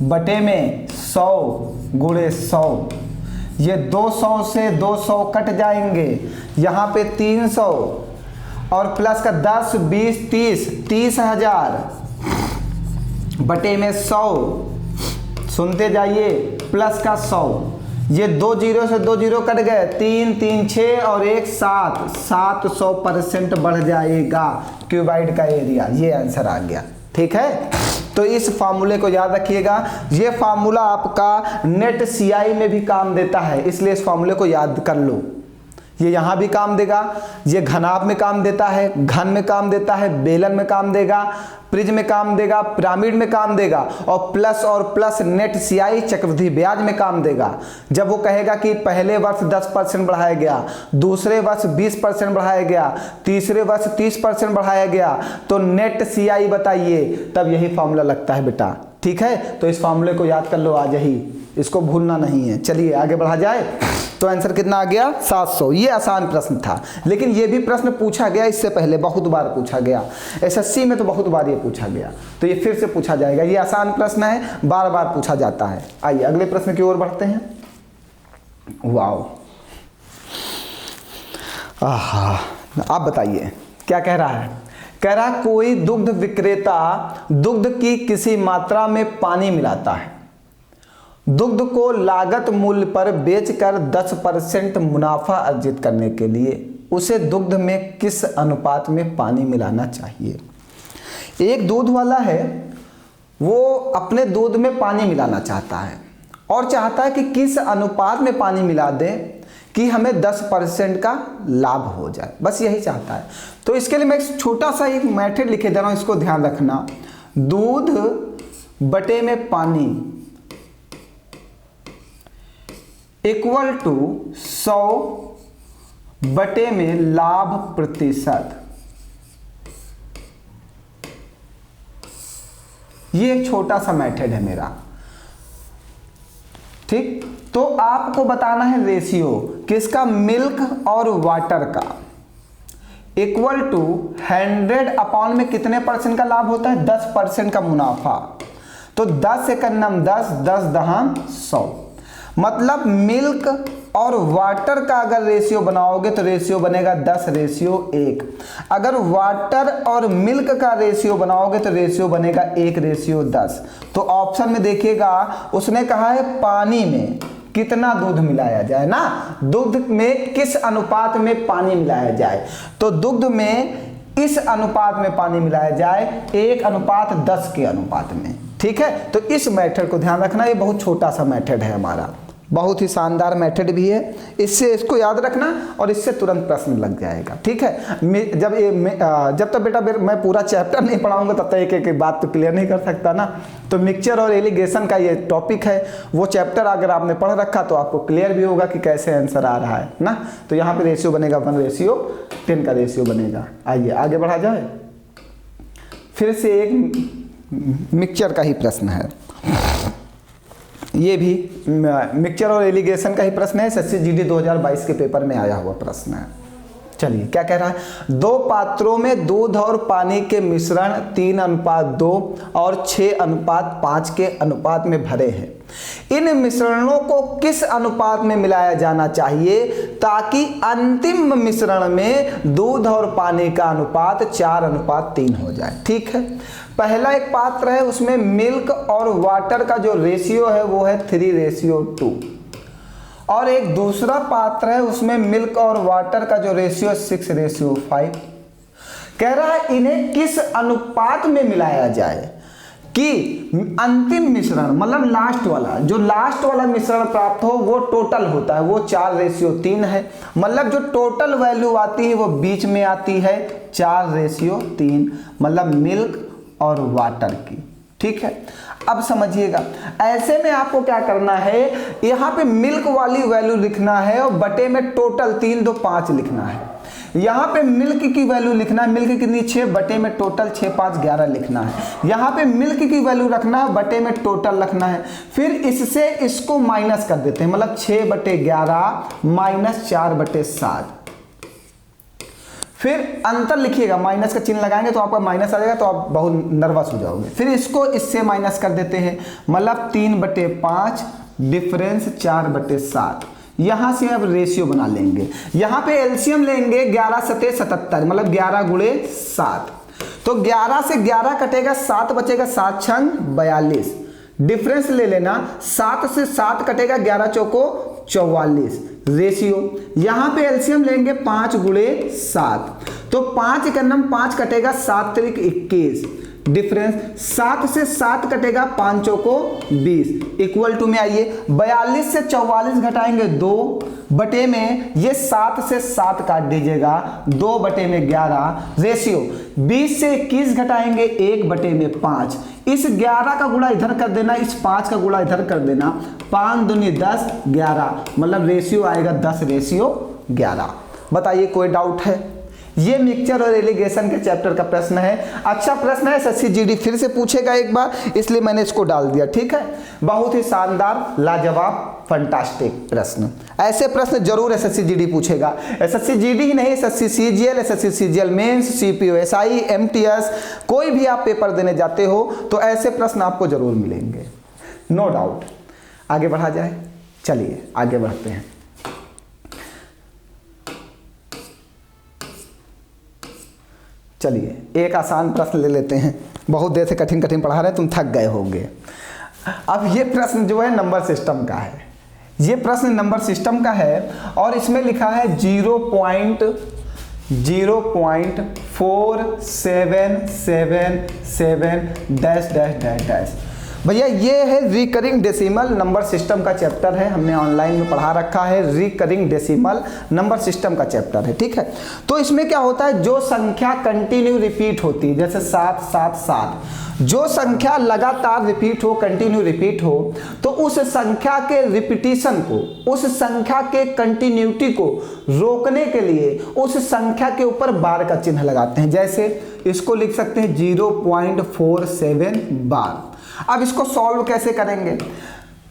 बटे में 100 गुणे 100। ये 200 से 200 कट जाएंगे, यहाँ पे 300 और प्लस का 10 20 30 30,000 बटे में 100, सुनते जाइए, प्लस का 100, ये 2 जीरो से 2 जीरो कट गए, 3 3 6 और 1 7, 700% बढ़ जाएगा क्यूबाइड का एरिया। ये आंसर आ गया, ठीक है। तो इस फार्मूले को याद रखिएगा, ये फार्मूला आपका नेट सीआई में भी काम देता है, इसलिए इस फार्मूले को याद कर लो। ये यहाँ भी काम देगा, ये घनाभ में काम देता है, घन में काम देता है, बेलन में काम देगा, प्रिज्म में काम देगा, पिरामिड में काम देगा, और प्लस नेट सीआई चक्रवृद्धि ब्याज में काम देगा। जब वो कहेगा कि पहले वर्ष 10% बढ़ाया गया, दूसरे वर्ष 20% बढ़ाया गया, तीसरे वर्ष 30% बढ़ाया गया, तो नेट सीआई बताइए, तब यही फार्मूला लगता है बेटा, ठीक है। तो इस फार्मूले को याद कर लो आज ही, इसको भूलना नहीं है। चलिए आगे बढ़ा जाए, तो आंसर कितना आ गया? 700। ये आसान प्रश्न था, लेकिन ये भी प्रश्न पूछा गया इससे पहले, बहुत बार पूछा गया, एसएससी में तो बहुत बार ये पूछा गया, तो ये फिर से पूछा जाएगा। ये आसान प्रश्न है, बार बार पूछा जाता है। आइए अगले प्रश्न की ओर बढ़ते हैं। वाओ, आहा, आप बताइए क्या कह रहा है? कह रहा कोई दुग्ध विक्रेता दुग्ध की किसी मात्रा में पानी मिलाता है, दुग्ध को लागत मूल्य पर बेचकर 10% मुनाफा अर्जित करने के लिए उसे दुग्ध में किस अनुपात में पानी मिलाना चाहिए? एक दूध वाला है, वो अपने दूध में पानी मिलाना चाहता है और चाहता है कि किस अनुपात में पानी मिला दे कि हमें 10% का लाभ हो जाए, बस यही चाहता है। तो इसके लिए मैं एक छोटा सा एक मेथड लिखे दे रहा हूँ, इसको ध्यान रखना। दूध बटे में पानी इक्वल टू 100 बटे में लाभ प्रतिशत। ये एक छोटा सा मेथड है मेरा, ठीक। तो आपको बताना है रेशियो किसका, मिल्क और वाटर का, इक्वल टू 100 अपॉन में कितने परसेंट का लाभ होता है, 10% का मुनाफा। तो 10 एकड़ नम 10, 10 दहाम 100, मतलब मिल्क और वाटर का अगर रेशियो बनाओगे तो रेशियो बनेगा 10:1। अगर वाटर और मिल्क का रेशियो बनाओगे तो रेशियो बनेगा 1:10। तो ऑप्शन में देखिएगा उसने कहा है पानी में कितना दूध मिलाया जाए ना, दूध में किस अनुपात में पानी मिलाया जाए। तो दूध में इस अनुपात में पानी मिलाया जाए 1:10 के अनुपात में, ठीक है। तो इस मेथड को ध्यान रखना, ये बहुत छोटा सा मेथड है हमारा, बहुत ही शानदार मेथड भी है। इससे इसको याद रखना और इससे तुरंत प्रश्न लग जाएगा, ठीक है। जब तक बेटा मैं पूरा चैप्टर नहीं पढ़ाऊंगा तब तक एक बात तो क्लियर नहीं कर सकता ना। तो मिक्सचर और एलिगेशन का ये टॉपिक है, वो चैप्टर अगर आपने पढ़ रखा तो आपको क्लियर भी होगा कि कैसे आंसर आ रहा है ना। तो यहाँ पे रेशियो बनेगा 1:10 का रेशियो बनेगा। आइए आगे बढ़ा जाए। फिर से एक मिक्सचर का ही प्रश्न है, ये भी मिक्सचर और एलिगेशन का ही प्रश्न है, एसएससी जीडी 2022 के पेपर में आया हुआ प्रश्न है। चलिए क्या कह रहा है, 2 पात्रों में दूध और पानी के मिश्रण 3:2 और 6:5 के अनुपात में भरे हैं। इन मिश्रणों को किस अनुपात में मिलाया जाना चाहिए ताकि अंतिम मिश्रण में दूध और पानी का अनुपात 4:3 हो जाए, ठीक है। पहला एक पात्र है, उसमें मिल्क और वाटर का जो रेशियो है वो है 3:2 और एक दूसरा पात्र है, उसमें मिल्क और वाटर का जो रेशियो 6:5। कह रहा है इन्हें किस अनुपात में मिलाया जाए कि अंतिम मिश्रण मतलब लास्ट वाला मिश्रण प्राप्त हो, वो टोटल होता है, वो 4:3 है। मतलब जो टोटल वैल्यू आती है वो बीच में आती है 4:3, मतलब मिल्क और वाटर की, ठीक है। अब समझिएगा, ऐसे में आपको क्या करना है, यहाँ पे मिल्क वाली वैल्यू लिखना है और बटे में टोटल 3, 2, 5 लिखना है। यहाँ पे मिल्क की वैल्यू लिखना है, मिल्क कितनी 6 बटे में टोटल 6, 5, 11 लिखना है। यहाँ पे मिल्क की वैल्यू रखना है, बटे में टोटल रखना है। फिर इससे इसको माइनस कर देते हैं, मतलब 6/11 माइनस 4/7। फिर अंतर लिखिएगा, माइनस का चिन्ह लगाएंगे तो आपका माइनस आ जाएगा, तो आप बहुत नर्वस हो जाओगे। फिर इसको इससे माइनस कर देते हैं, मतलब 3/5 डिफरेंस 4/7। यहां से अब रेशियो बना लेंगे, यहां पे एलसीएम लेंगे 11 7 77, मतलब 11 × 7। तो 11 से 11 कटेगा, 7 बचेगा, 7 6 42। डिफरेंस ले लेना, 7 से 7 कटेगा, 11 चौको 44। रेशियो यहां पे एलसीएम लेंगे 5 × 7, तो 5 का नम 5 कटेगा, 7 3 21। डिफरेंस 7 से 7 कटेगा, 5 चौको 20। इक्वल टू में आइए, 42 से 44 घटाएंगे 2 बटे में, ये 7 से 7 काट दीजिएगा, 2 बटे में 11। रेशियो 20 से 21 घटाएंगे 1 बटे में 5। इस 11 का गुणा इधर कर देना, इस 5 का गुणा इधर कर देना, 5 दूनी 10 11, मतलब रेशियो आएगा 10:11। बताइए कोई डाउट है? ये मिक्सचर और एलिगेशन के चैप्टर का प्रश्न है। अच्छा प्रश्न है, एसएससी जीडी फिर से पूछेगा एक बार, इसलिए मैंने इसको डाल दिया, ठीक है। बहुत ही शानदार, लाजवाब, फंटास्टिक प्रश्न। ऐसे प्रश्न जरूर एसएससी जीडी पूछेगा। एसएससी जीडी ही नहीं, SSC CGL, SSC CGL mains, CPO SI, MTS, कोई भी आप पेपर देने जाते हो तो ऐसे प्रश्न आपको जरूर मिलेंगे, नो डाउट। आगे बढ़ा जाए, चलिए आगे बढ़ते हैं। चलिए एक आसान प्रश्न ले लेते हैं, बहुत देर से कठिन कठिन पढ़ा रहे हैं, तुम थक गए होंगे। अब ये प्रश्न जो है नंबर सिस्टम का है, ये प्रश्न नंबर सिस्टम का है और इसमें लिखा है 0.001 0.4777 डैश डैश डैश डैश। भैया ये है रिकरिंग डेसिमल नंबर सिस्टम का चैप्टर है, हमने ऑनलाइन में पढ़ा रखा है, रिकरिंग डेसिमल नंबर सिस्टम का चैप्टर है, ठीक है। तो इसमें क्या होता है, जो संख्या कंटिन्यू रिपीट होती है, जैसे 777, जो संख्या लगातार रिपीट हो, कंटिन्यू रिपीट हो, तो उस संख्या के रिपीटिशन को, उस संख्या के कंटिन्यूटी को रोकने के लिए उस संख्या के ऊपर बार का चिन्ह लगाते हैं। जैसे इसको लिख सकते हैं 0.47 बार। अब इसको सॉल्व कैसे करेंगे,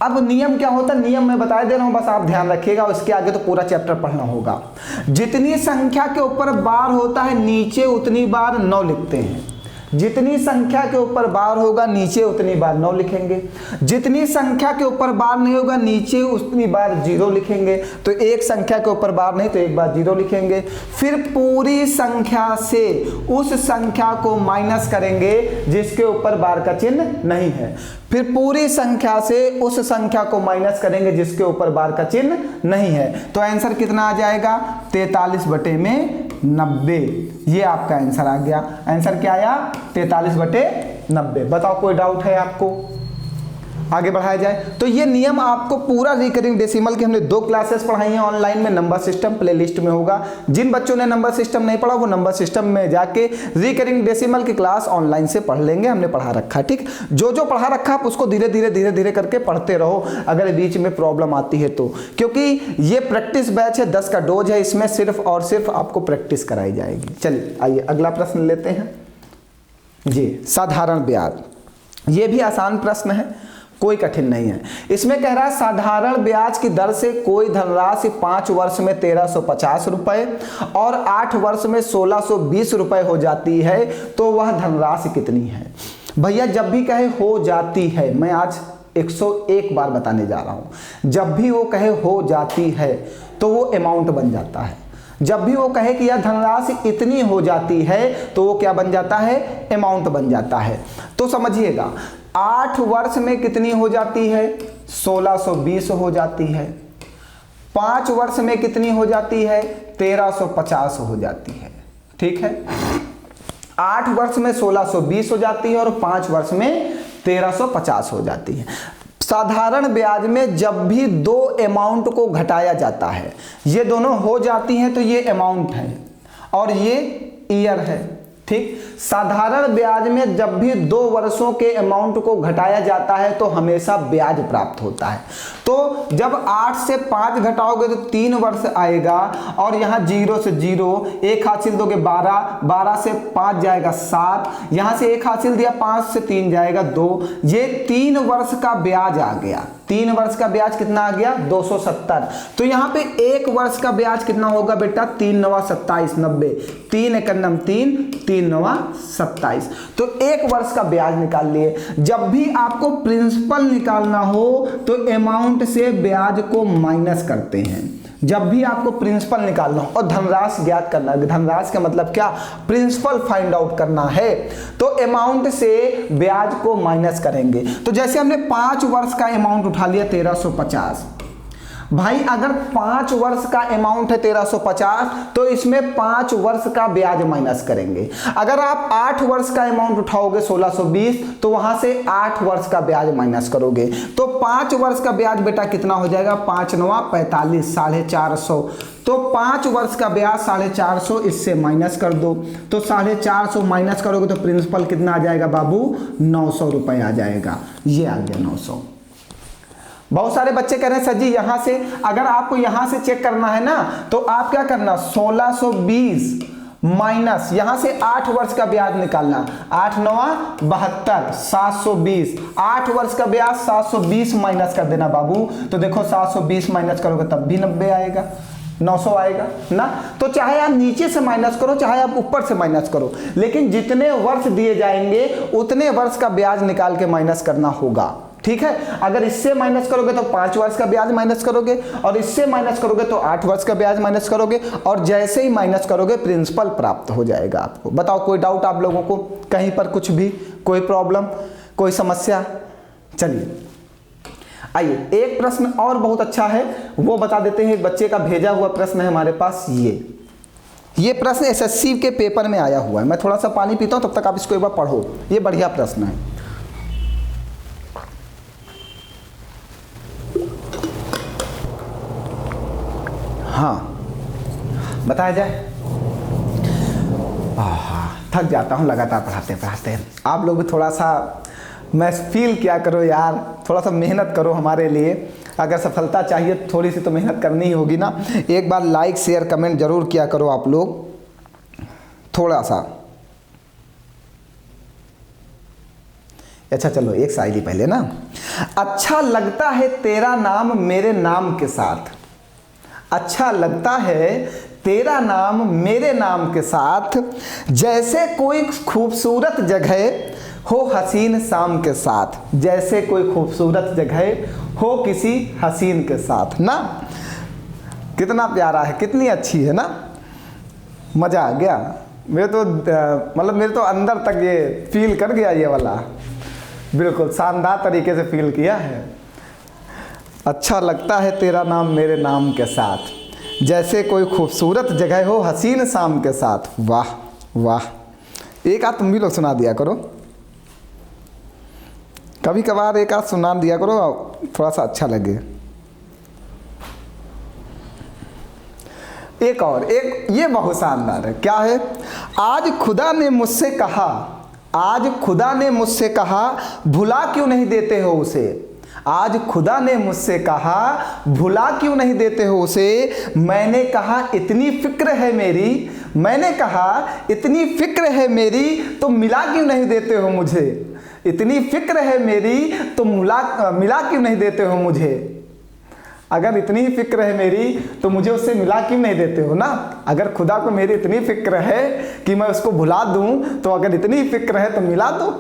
अब नियम क्या होता है, नियम मैं बता दे रहा हूं, बस आप ध्यान रखिएगा, उसके आगे तो पूरा चैप्टर पढ़ना होगा। जितनी संख्या के ऊपर बार होता है नीचे उतनी बार 9 लिखते हैं, जितनी संख्या के ऊपर बार होगा नीचे उतनी बार 9 लिखेंगे, जितनी संख्या के ऊपर बार नहीं होगा नीचे उतनी बार 0 लिखेंगे। तो एक संख्या के ऊपर बार नहीं तो एक बार 0 लिखेंगे। फिर पूरी संख्या से उस संख्या को माइनस करेंगे जिसके ऊपर बार का चिन्ह नहीं है, फिर पूरी संख्या से उस संख्या को माइनस करेंगे जिसके ऊपर बार का चिन्ह नहीं है। तो आंसर कितना आ जाएगा, 43/90। ये आपका आंसर आ गया। आंसर क्या आया, 43/90। बताओ कोई डाउट है आपको, आगे बढ़ाया जाए। तो ये नियम आपको पूरा रिकरिंग डेसिमल की हमने 2 क्लासेस पढ़ाई हैं ऑनलाइन में, नंबर सिस्टम प्लेलिस्ट में होगा। जिन बच्चों ने नंबर सिस्टम नहीं पढ़ा वो नंबर सिस्टम में जाके रिकरिंग डेसिमल की क्लास ऑनलाइन से पढ़ लेंगे, हमने पढ़ा रखा है, ठीक। जो जो पढ़ा रखा आप उसको धीरे धीरे करके पढ़ते रहो अगर बीच में प्रॉब्लम आती है तो, क्योंकि ये प्रैक्टिस बैच है, 10 का डोज है, इसमें सिर्फ और सिर्फ आपको प्रैक्टिस कराई जाएगी। चलिए आइए अगला प्रश्न लेते हैं जी। साधारण ब्याज, ये भी आसान प्रश्न है, कोई कठिन नहीं है। इसमें कह रहा है साधारण ब्याज की दर से कोई धनराशि 5 वर्ष में 1350 रुपए और 8 वर्ष में 1620 रुपए हो जाती है, तो वह धनराशि कितनी है। भैया जब भी कहे हो जाती है, मैं आज 101 बार बताने जा रहा हूं, जब भी वो कहे हो जाती है तो वो अमाउंट बन जाता है। जब भी वो कहे कि यह धनराशि इतनी हो जाती है तो वो क्या बन जाता है, अमाउंट बन जाता है। तो समझिएगा 8 वर्ष में कितनी हो जाती है, 1620 हो जाती है। 5 वर्ष में कितनी हो जाती है, 1350 हो जाती है, ठीक है। 8 वर्ष में 1620 हो जाती है और 5 वर्ष में 1350 हो जाती है। साधारण ब्याज में जब भी 2 अमाउंट को घटाया जाता है, ये दोनों हो जाती हैं तो ये अमाउंट है और ये ईयर है, ठीक। साधारण ब्याज में जब भी 2 वर्षों के अमाउंट को घटाया जाता है तो हमेशा ब्याज प्राप्त होता है। तो जब 8 से 5 घटाओगे तो 3 वर्ष आएगा और यहाँ 0 से 0 एक हासिल दोगे 12, 12 से 5 जाएगा 7, यहाँ से एक हासिल दिया 5 से 3 जाएगा 2, ये 3 वर्ष का ब्याज आ गया। 3 वर्ष का ब्याज कितना आ गया, 270। तो यहाँ पे 1 वर्ष का ब्याज कितना होगा बेटा, 3 9 27 90, 3 1 9 3, 3 9 27। तो 1 वर्ष का ब्याज निकाल लिए। जब भी आपको प्रिंसिपल निकालना हो तो अमाउंट से ब्याज को माइनस करते हैं। जब भी आपको प्रिंसिपल निकालना हो और धनराशि ज्ञात करना है, धनराशि का मतलब क्या, प्रिंसिपल फाइंड आउट करना है, तो अमाउंट से ब्याज को माइनस करेंगे। तो जैसे हमने 5 वर्ष का अमाउंट उठा लिया 1350, भाई अगर 5 वर्ष का अमाउंट है 1350 तो इसमें 5 वर्ष का ब्याज माइनस करेंगे। अगर आप 8 वर्ष का अमाउंट उठाओगे 1620 तो वहां से 8 वर्ष का ब्याज माइनस करोगे, तो 5 वर्ष का ब्याज बेटा कितना हो जाएगा, 5 9 45, 450। तो 5 वर्ष का ब्याज 450, इससे माइनस कर दो, तो 450 माइनस करोगे तो प्रिंसिपल कितना आ जाएगा बाबू, 900 रुपए आ जाएगा। ये आ गया 900। बहुत सारे बच्चे कह रहे हैं सर जी यहाँ से, अगर आपको यहाँ से चेक करना है ना तो आप क्या करना, 1620 माइनस यहाँ से 8 वर्ष का ब्याज निकालना, 8 9 72, 720, 8 वर्ष का ब्याज 720 माइनस कर देना बाबू। तो देखो 720 माइनस करोगे तब भी 90 आएगा, 900 आएगा ना। तो चाहे आप नीचे से माइनस करो चाहे आप ऊपर से माइनस करो, लेकिन जितने वर्ष दिए जाएंगे उतने वर्ष का ब्याज निकाल के माइनस करना होगा, ठीक है। अगर इससे माइनस करोगे तो 5 वर्ष का ब्याज माइनस करोगे और इससे माइनस करोगे तो 8 वर्ष का ब्याज माइनस करोगे, और जैसे ही माइनस करोगे प्रिंसिपल प्राप्त हो जाएगा आपको। बताओ कोई डाउट आप लोगों को कहीं पर, कुछ भी कोई प्रॉब्लम, कोई समस्या। चलिए आइए एक प्रश्न और बहुत अच्छा है वो बता देते हैं। एक बच्चे का भेजा हुआ प्रश्न है हमारे पास, ये ये प्रश्न एसएससी के पेपर में आया हुआ है। मैं थोड़ा सा पानी पीता हूँ, तब तक आप इसको एक बार पढ़ो, ये बढ़िया प्रश्न है। हाँ, बताया जाए। थक जाता हूँ लगातार पढ़ाते पढ़ाते। आप लोग भी थोड़ा सा मैं फील किया करो यार, थोड़ा सा मेहनत करो हमारे लिए। अगर सफलता चाहिए तो थोड़ी सी तो मेहनत करनी ही होगी ना। एक बार लाइक शेयर कमेंट जरूर किया करो आप लोग, थोड़ा सा। अच्छा चलो एक शायरी पहले ना। अच्छा लगता है तेरा नाम मेरे नाम के साथ, अच्छा लगता है तेरा नाम मेरे नाम के साथ, जैसे कोई खूबसूरत जगह हो हसीन शाम के साथ, जैसे कोई खूबसूरत जगह हो किसी हसीन के साथ ना। कितना प्यारा है, कितनी अच्छी है ना, मज़ा आ गया। मेरे तो मतलब मेरे तो अंदर तक ये फील कर गया, ये वाला बिल्कुल शानदार तरीके से फील किया है। अच्छा लगता है तेरा नाम मेरे नाम के साथ, जैसे कोई खूबसूरत जगह हो हसीन शाम के साथ। वाह वाह, एक आध तुम भी लोग सुना दिया करो, कभी कभार एक आध सुना दिया करो, थोड़ा सा अच्छा लगे। एक और, एक ये बहुत शानदार है। क्या है? आज खुदा ने मुझसे कहा, आज खुदा ने मुझसे कहा भुला क्यों नहीं देते हो उसे, आज खुदा ने मुझसे कहा भुला क्यों नहीं देते हो उसे। मैंने कहा इतनी फिक्र है मेरी, मैंने कहा इतनी फिक्र है मेरी तो मिला क्यों नहीं देते हो मुझे, इतनी फिक्र है मेरी तो मिला क्यों नहीं देते हो मुझे। अगर इतनी फिक्र है मेरी तो मुझे उससे मिला क्यों नहीं देते हो ना। अगर खुदा को मेरी इतनी फिक्र है कि मैं उसको भुला दूं, तो अगर इतनी फिक्र है तो मिला दो।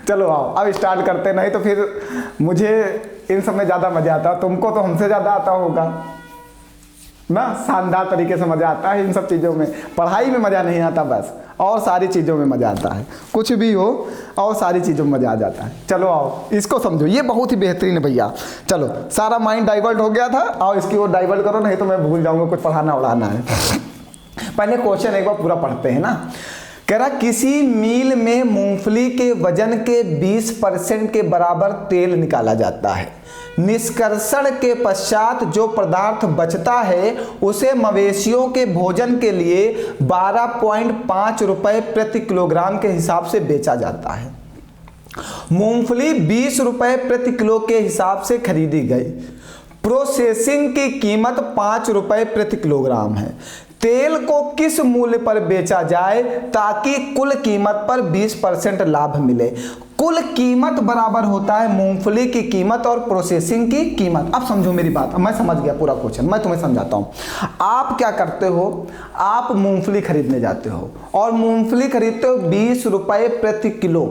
चलो आओ अब स्टार्ट करते, नहीं तो फिर मुझे इन सब में ज़्यादा मज़ा आता, तुमको तो हमसे ज़्यादा आता होगा ना। शानदार तरीके से मज़ा आता है इन सब चीज़ों में। पढ़ाई में मज़ा नहीं आता बस, और सारी चीज़ों में मज़ा आता है। कुछ भी हो और सारी चीज़ों में मज़ा आ जाता है। चलो आओ इसको समझो, ये बहुत ही बेहतरीन है भैया। चलो सारा माइंड डाइवर्ट हो गया था, आओ इसकी ओर डाइवर्ट करो, नहीं तो मैं भूल जाऊँगा कुछ पढ़ाना उड़ाना है। पहले क्वेश्चन एक बार पूरा पढ़ते हैं ना। कह रहा किसी मील में मूंगफली के वजन के 20% के बराबर तेल निकाला जाता है। निष्कर्षण के पश्चात जो पदार्थ बचता है उसे मवेशियों के भोजन के लिए 12.5 रुपये प्रति किलोग्राम के हिसाब से बेचा जाता है। मूंगफली 20 रुपये प्रति किलो के हिसाब से खरीदी गई। प्रोसेसिंग की कीमत 5 रुपये प्रति किलोग्राम है। तेल को किस मूल्य पर बेचा जाए ताकि कुल कीमत पर 20% लाभ मिले। कुल कीमत बराबर होता है मूंगफली की कीमत और प्रोसेसिंग की कीमत। अब समझो मेरी बात, मैं समझ गया पूरा क्वेश्चन, मैं तुम्हें समझाता हूँ। आप क्या करते हो, आप मूंगफली खरीदने जाते हो और मूंगफली खरीदते हो 20 रुपये प्रति किलो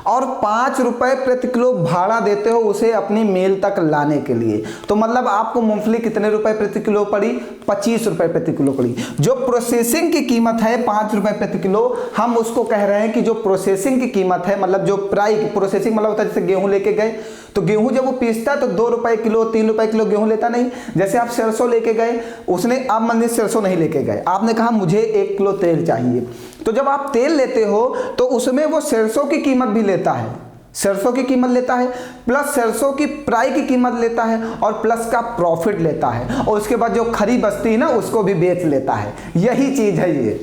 और 5 रुपये प्रति किलो भाड़ा देते हो उसे अपनी मेल तक लाने के लिए। तो मतलब आपको मूंगफली कितने रुपए प्रति किलो पड़ी? 25 रुपये प्रति किलो पड़ी। जो प्रोसेसिंग की कीमत है 5 रुपये प्रति किलो, हम उसको कह रहे हैं कि जो प्रोसेसिंग की कीमत है, मतलब जो प्राइस, प्रोसेसिंग मतलब होता है जैसे गेहूं लेके गए तो गेहूं जब वो पीसता है तो 2 रुपए किलो 3 रुपए किलो गेहूं लेता नहीं। जैसे आप सरसों लेके गए, उसने आप मंदिर सरसों नहीं लेके गए, आपने कहा मुझे 1 किलो तेल चाहिए। तो जब आप तेल लेते हो तो उसमें वो सरसों की कीमत भी लेता है, सरसों की कीमत लेता है प्लस सरसों की प्राई की कीमत लेता है और प्लस का प्रॉफिट लेता है, और उसके बाद जो खरी बचती है ना उसको भी बेच लेता है। यही चीज है ये,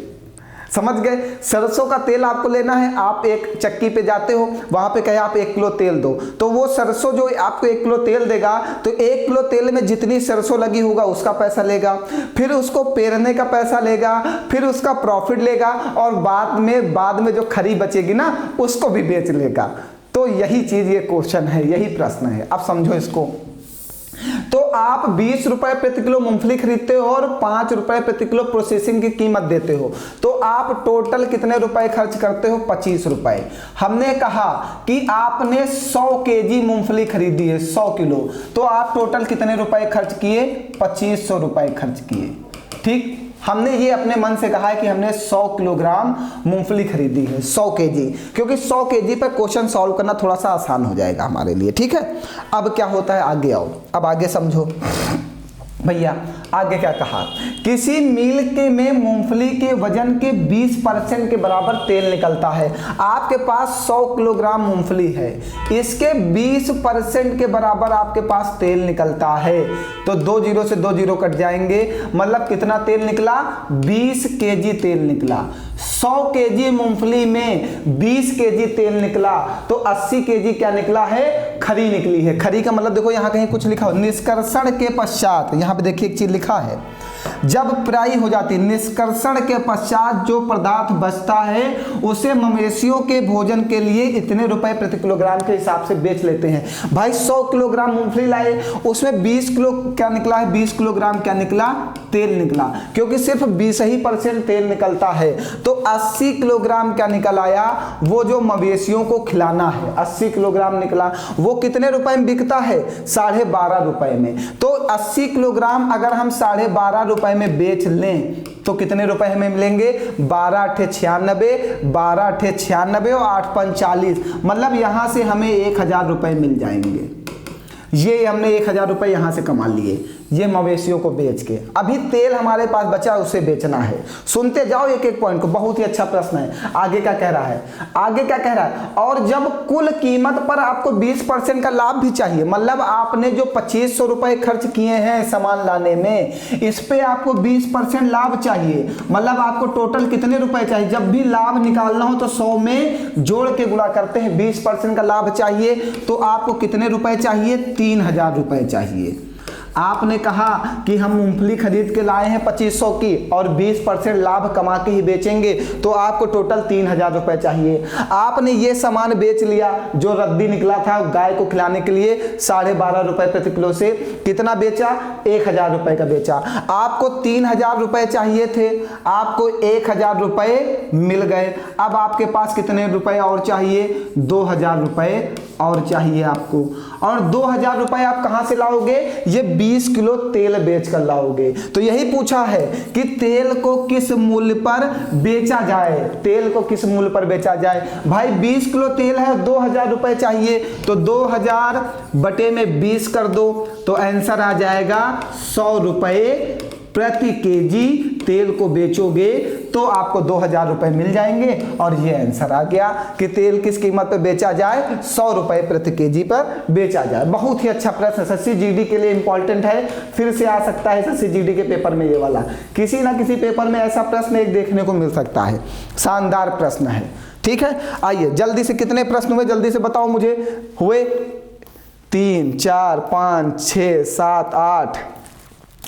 समझ गए। सरसों का तेल आपको लेना है, आप एक चक्की पे जाते हो, वहां पे कहे आप 1 किलो तेल दो, तो वो सरसों जो आपको 1 किलो तेल देगा तो 1 किलो तेल में जितनी सरसों लगी होगा उसका पैसा लेगा, फिर उसको पेरने का पैसा लेगा, फिर उसका प्रॉफिट लेगा, और बाद में जो खरी बचेगी ना उसको भी बेच लेगा। तो यही चीज ये क्वेश्चन है, यही प्रश्न है। अब समझो इसको। तो आप 20 रुपए प्रति किलो मूंगफली खरीदते हो और 5 रुपए प्रति किलो प्रोसेसिंग की कीमत देते हो, तो आप टोटल कितने रुपए खर्च करते हो? 25 रुपए। हमने कहा कि आपने 100 केजी मूंगफली खरीदी है, 100 किलो, तो आप टोटल कितने रुपए खर्च किए? 2500 रुपए खर्च किए। ठीक, हमने ये अपने मन से कहा है कि हमने 100 किलोग्राम मूंगफली खरीदी है, 100 केजी, क्योंकि 100 केजी पर क्वेश्चन सॉल्व करना थोड़ा सा आसान हो जाएगा हमारे लिए। ठीक है, अब क्या होता है, आगे आओ, अब आगे समझो। भैया आगे क्या कहा, किसी मील के में मूंगफली के वजन के 20% के बराबर तेल निकलता है। आपके पास 100 किलोग्राम मूंगफली है, इसके 20% के बराबर आपके पास तेल निकलता है। तो 2 जीरो से 2 जीरो कट जाएंगे, मतलब कितना तेल निकला, 20 केजी तेल निकला। 100 केजी मूंगफली में 20 केजी तेल निकला, तो 80 केजी क्या निकला है, खरी निकली है। खरी का मतलब देखो यहाँ कहीं कुछ लिखा हो, निष्कर्षण के पश्चात, यहाँ पे देखिए एक चीज लिखा है, जब पेराई हो जाती है, निष्कर्षण के पश्चात जो पदार्थ बचता है उसे मवेशियों के भोजन के लिए इतने रुपए प्रति किलोग्राम के हिसाब से बेच लेते हैं। भाई 100 किलोग्राम मूंगफली लाए, उसमें 20 किलो क्या निकला है, 20 किलोग्राम क्या निकला, तेल निकला। क्योंकि सिर्फ 20% तेल निकलता है, तो 80 किलोग्राम क्या निकल आया, वो जो मवेशियों को खिलाना है 80 किलोग्राम निकला। वो कितने रुपए में बिकता है, 12.5 रुपए में। तो 80 किलोग्राम अगर हम 12.5 रुपए में बेच लें तो कितने रुपए हमें मिलेंगे, 12 अठे 96, 12 अठे 96 और 8 पंच 40, मतलब यहां से हमें 1000 रुपए मिल जाएंगे। ये हमने 1000 रुपए यहां से कमा लिए, ये मवेशियों को बेच के। अभी तेल हमारे पास बचा, उसे बेचना है। सुनते जाओ एक एक पॉइंट को, बहुत ही अच्छा प्रश्न है। आगे क्या कह रहा है, आगे क्या कह रहा है, और जब कुल कीमत पर आपको 20% का लाभ भी चाहिए, मतलब आपने जो 2500 रुपए खर्च किए हैं सामान लाने में, इस पे आपको 20% लाभ चाहिए, मतलब आपको टोटल कितने रुपए चाहिए। जब भी लाभ निकालना हो तो 100 में जोड़ के गुणा करते हैं, 20% का लाभ चाहिए तो आपको कितने रुपए चाहिए, 3000 रुपए चाहिए। आपने कहा कि हम मूंगफली खरीद के लाए हैं 2500 की और 20% लाभ कमा के ही बेचेंगे, तो आपको टोटल 3000 रुपए चाहिए। आपने ये सामान बेच लिया जो रद्दी निकला था गाय को खिलाने के लिए, 12.5 रुपए प्रति किलो से कितना बेचा, 1000 रुपए का बेचा। आपको 3000 रुपए चाहिए थे, आपको 1000 रुपए मिल गए। अब आपके पास कितने रुपए और चाहिए, 2000 रुपए और चाहिए आपको। और 2000 रुपए आप कहां से लाओगे, ये 20 किलो तेल बेच कर लाओगे। तो यही पूछा है कि तेल को किस मूल्य पर बेचा जाए, तेल को किस मूल्य पर बेचा जाए। भाई 20 किलो तेल है, 2000 रुपए चाहिए, तो 2000 बटे में 20 कर दो, तो आंसर आ जाएगा 100 रुपए प्रति केजी तेल को बेचोगे तो आपको 2000 रुपए मिल जाएंगे। और ये आंसर आ गया कि तेल किस कीमत पर बेचा जाए, 100 रुपए प्रति केजी पर बेचा जाए। बहुत ही अच्छा प्रश्न, एसएससी जीडी के लिए इंपॉर्टेंट है, फिर से आ सकता है एसएससी जीडी के पेपर में। ये वाला किसी ना किसी पेपर में ऐसा प्रश्न एक देखने को मिल सकता है, शानदार प्रश्न है। ठीक है, आइए जल्दी से, कितने प्रश्न हुए जल्दी से बताओ मुझे, हुए 3 4 5 6 7 8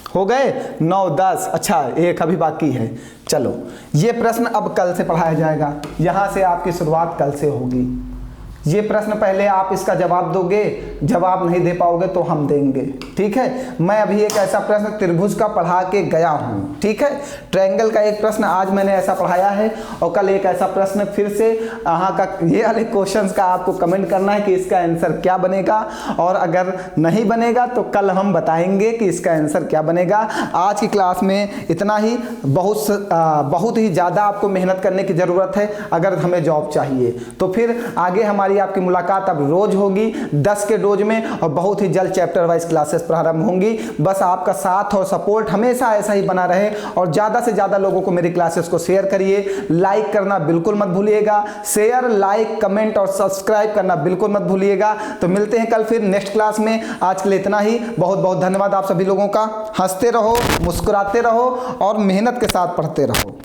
हो गए, 9 10, अच्छा एक अभी बाकी है। चलो ये प्रश्न अब कल से पढ़ाया जाएगा, यहां से आपकी शुरुआत कल से होगी। ये प्रश्न पहले आप इसका जवाब दोगे, जवाब नहीं दे पाओगे तो हम देंगे। ठीक है, मैं अभी एक ऐसा प्रश्न त्रिभुज का पढ़ा के गया हूँ। ठीक है, ट्रायंगल का एक प्रश्न आज मैंने ऐसा पढ़ाया है, और कल एक ऐसा प्रश्न फिर से यहाँ का, ये वाले क्वेश्चंस का आपको कमेंट करना है कि इसका आंसर क्या बनेगा, और अगर नहीं बनेगा तो कल हम बताएंगे कि इसका आंसर क्या बनेगा। आज की क्लास में इतना ही, बहुत ही ज़्यादा आपको मेहनत करने की ज़रूरत है अगर हमें जॉब चाहिए। तो फिर आगे हमारी आपकी मुलाकात अब रोज होगी 10 के रोज में, और बहुत ही जल्द चैप्टर वाइज क्लासेस प्रारंभ होंगी। बस आपका साथ और सपोर्ट हमेशा ऐसा ही बना रहे, और ज़्यादा से ज़्यादा लोगों को मेरी क्लासेस को शेयर करिए। लाइक करना बिल्कुल मत भूलिएगा, शेयर लाइक कमेंट और सब्सक्राइब करना बिल्कुल मत भूलिएगा। तो मिलते हैं कल फिर नेक्स्ट क्लास में, आज के लिए इतना ही। बहुत बहुत धन्यवाद आप सभी लोगों का। हंसते रहो, मुस्कुराते रहो और मेहनत के साथ पढ़ते रहो।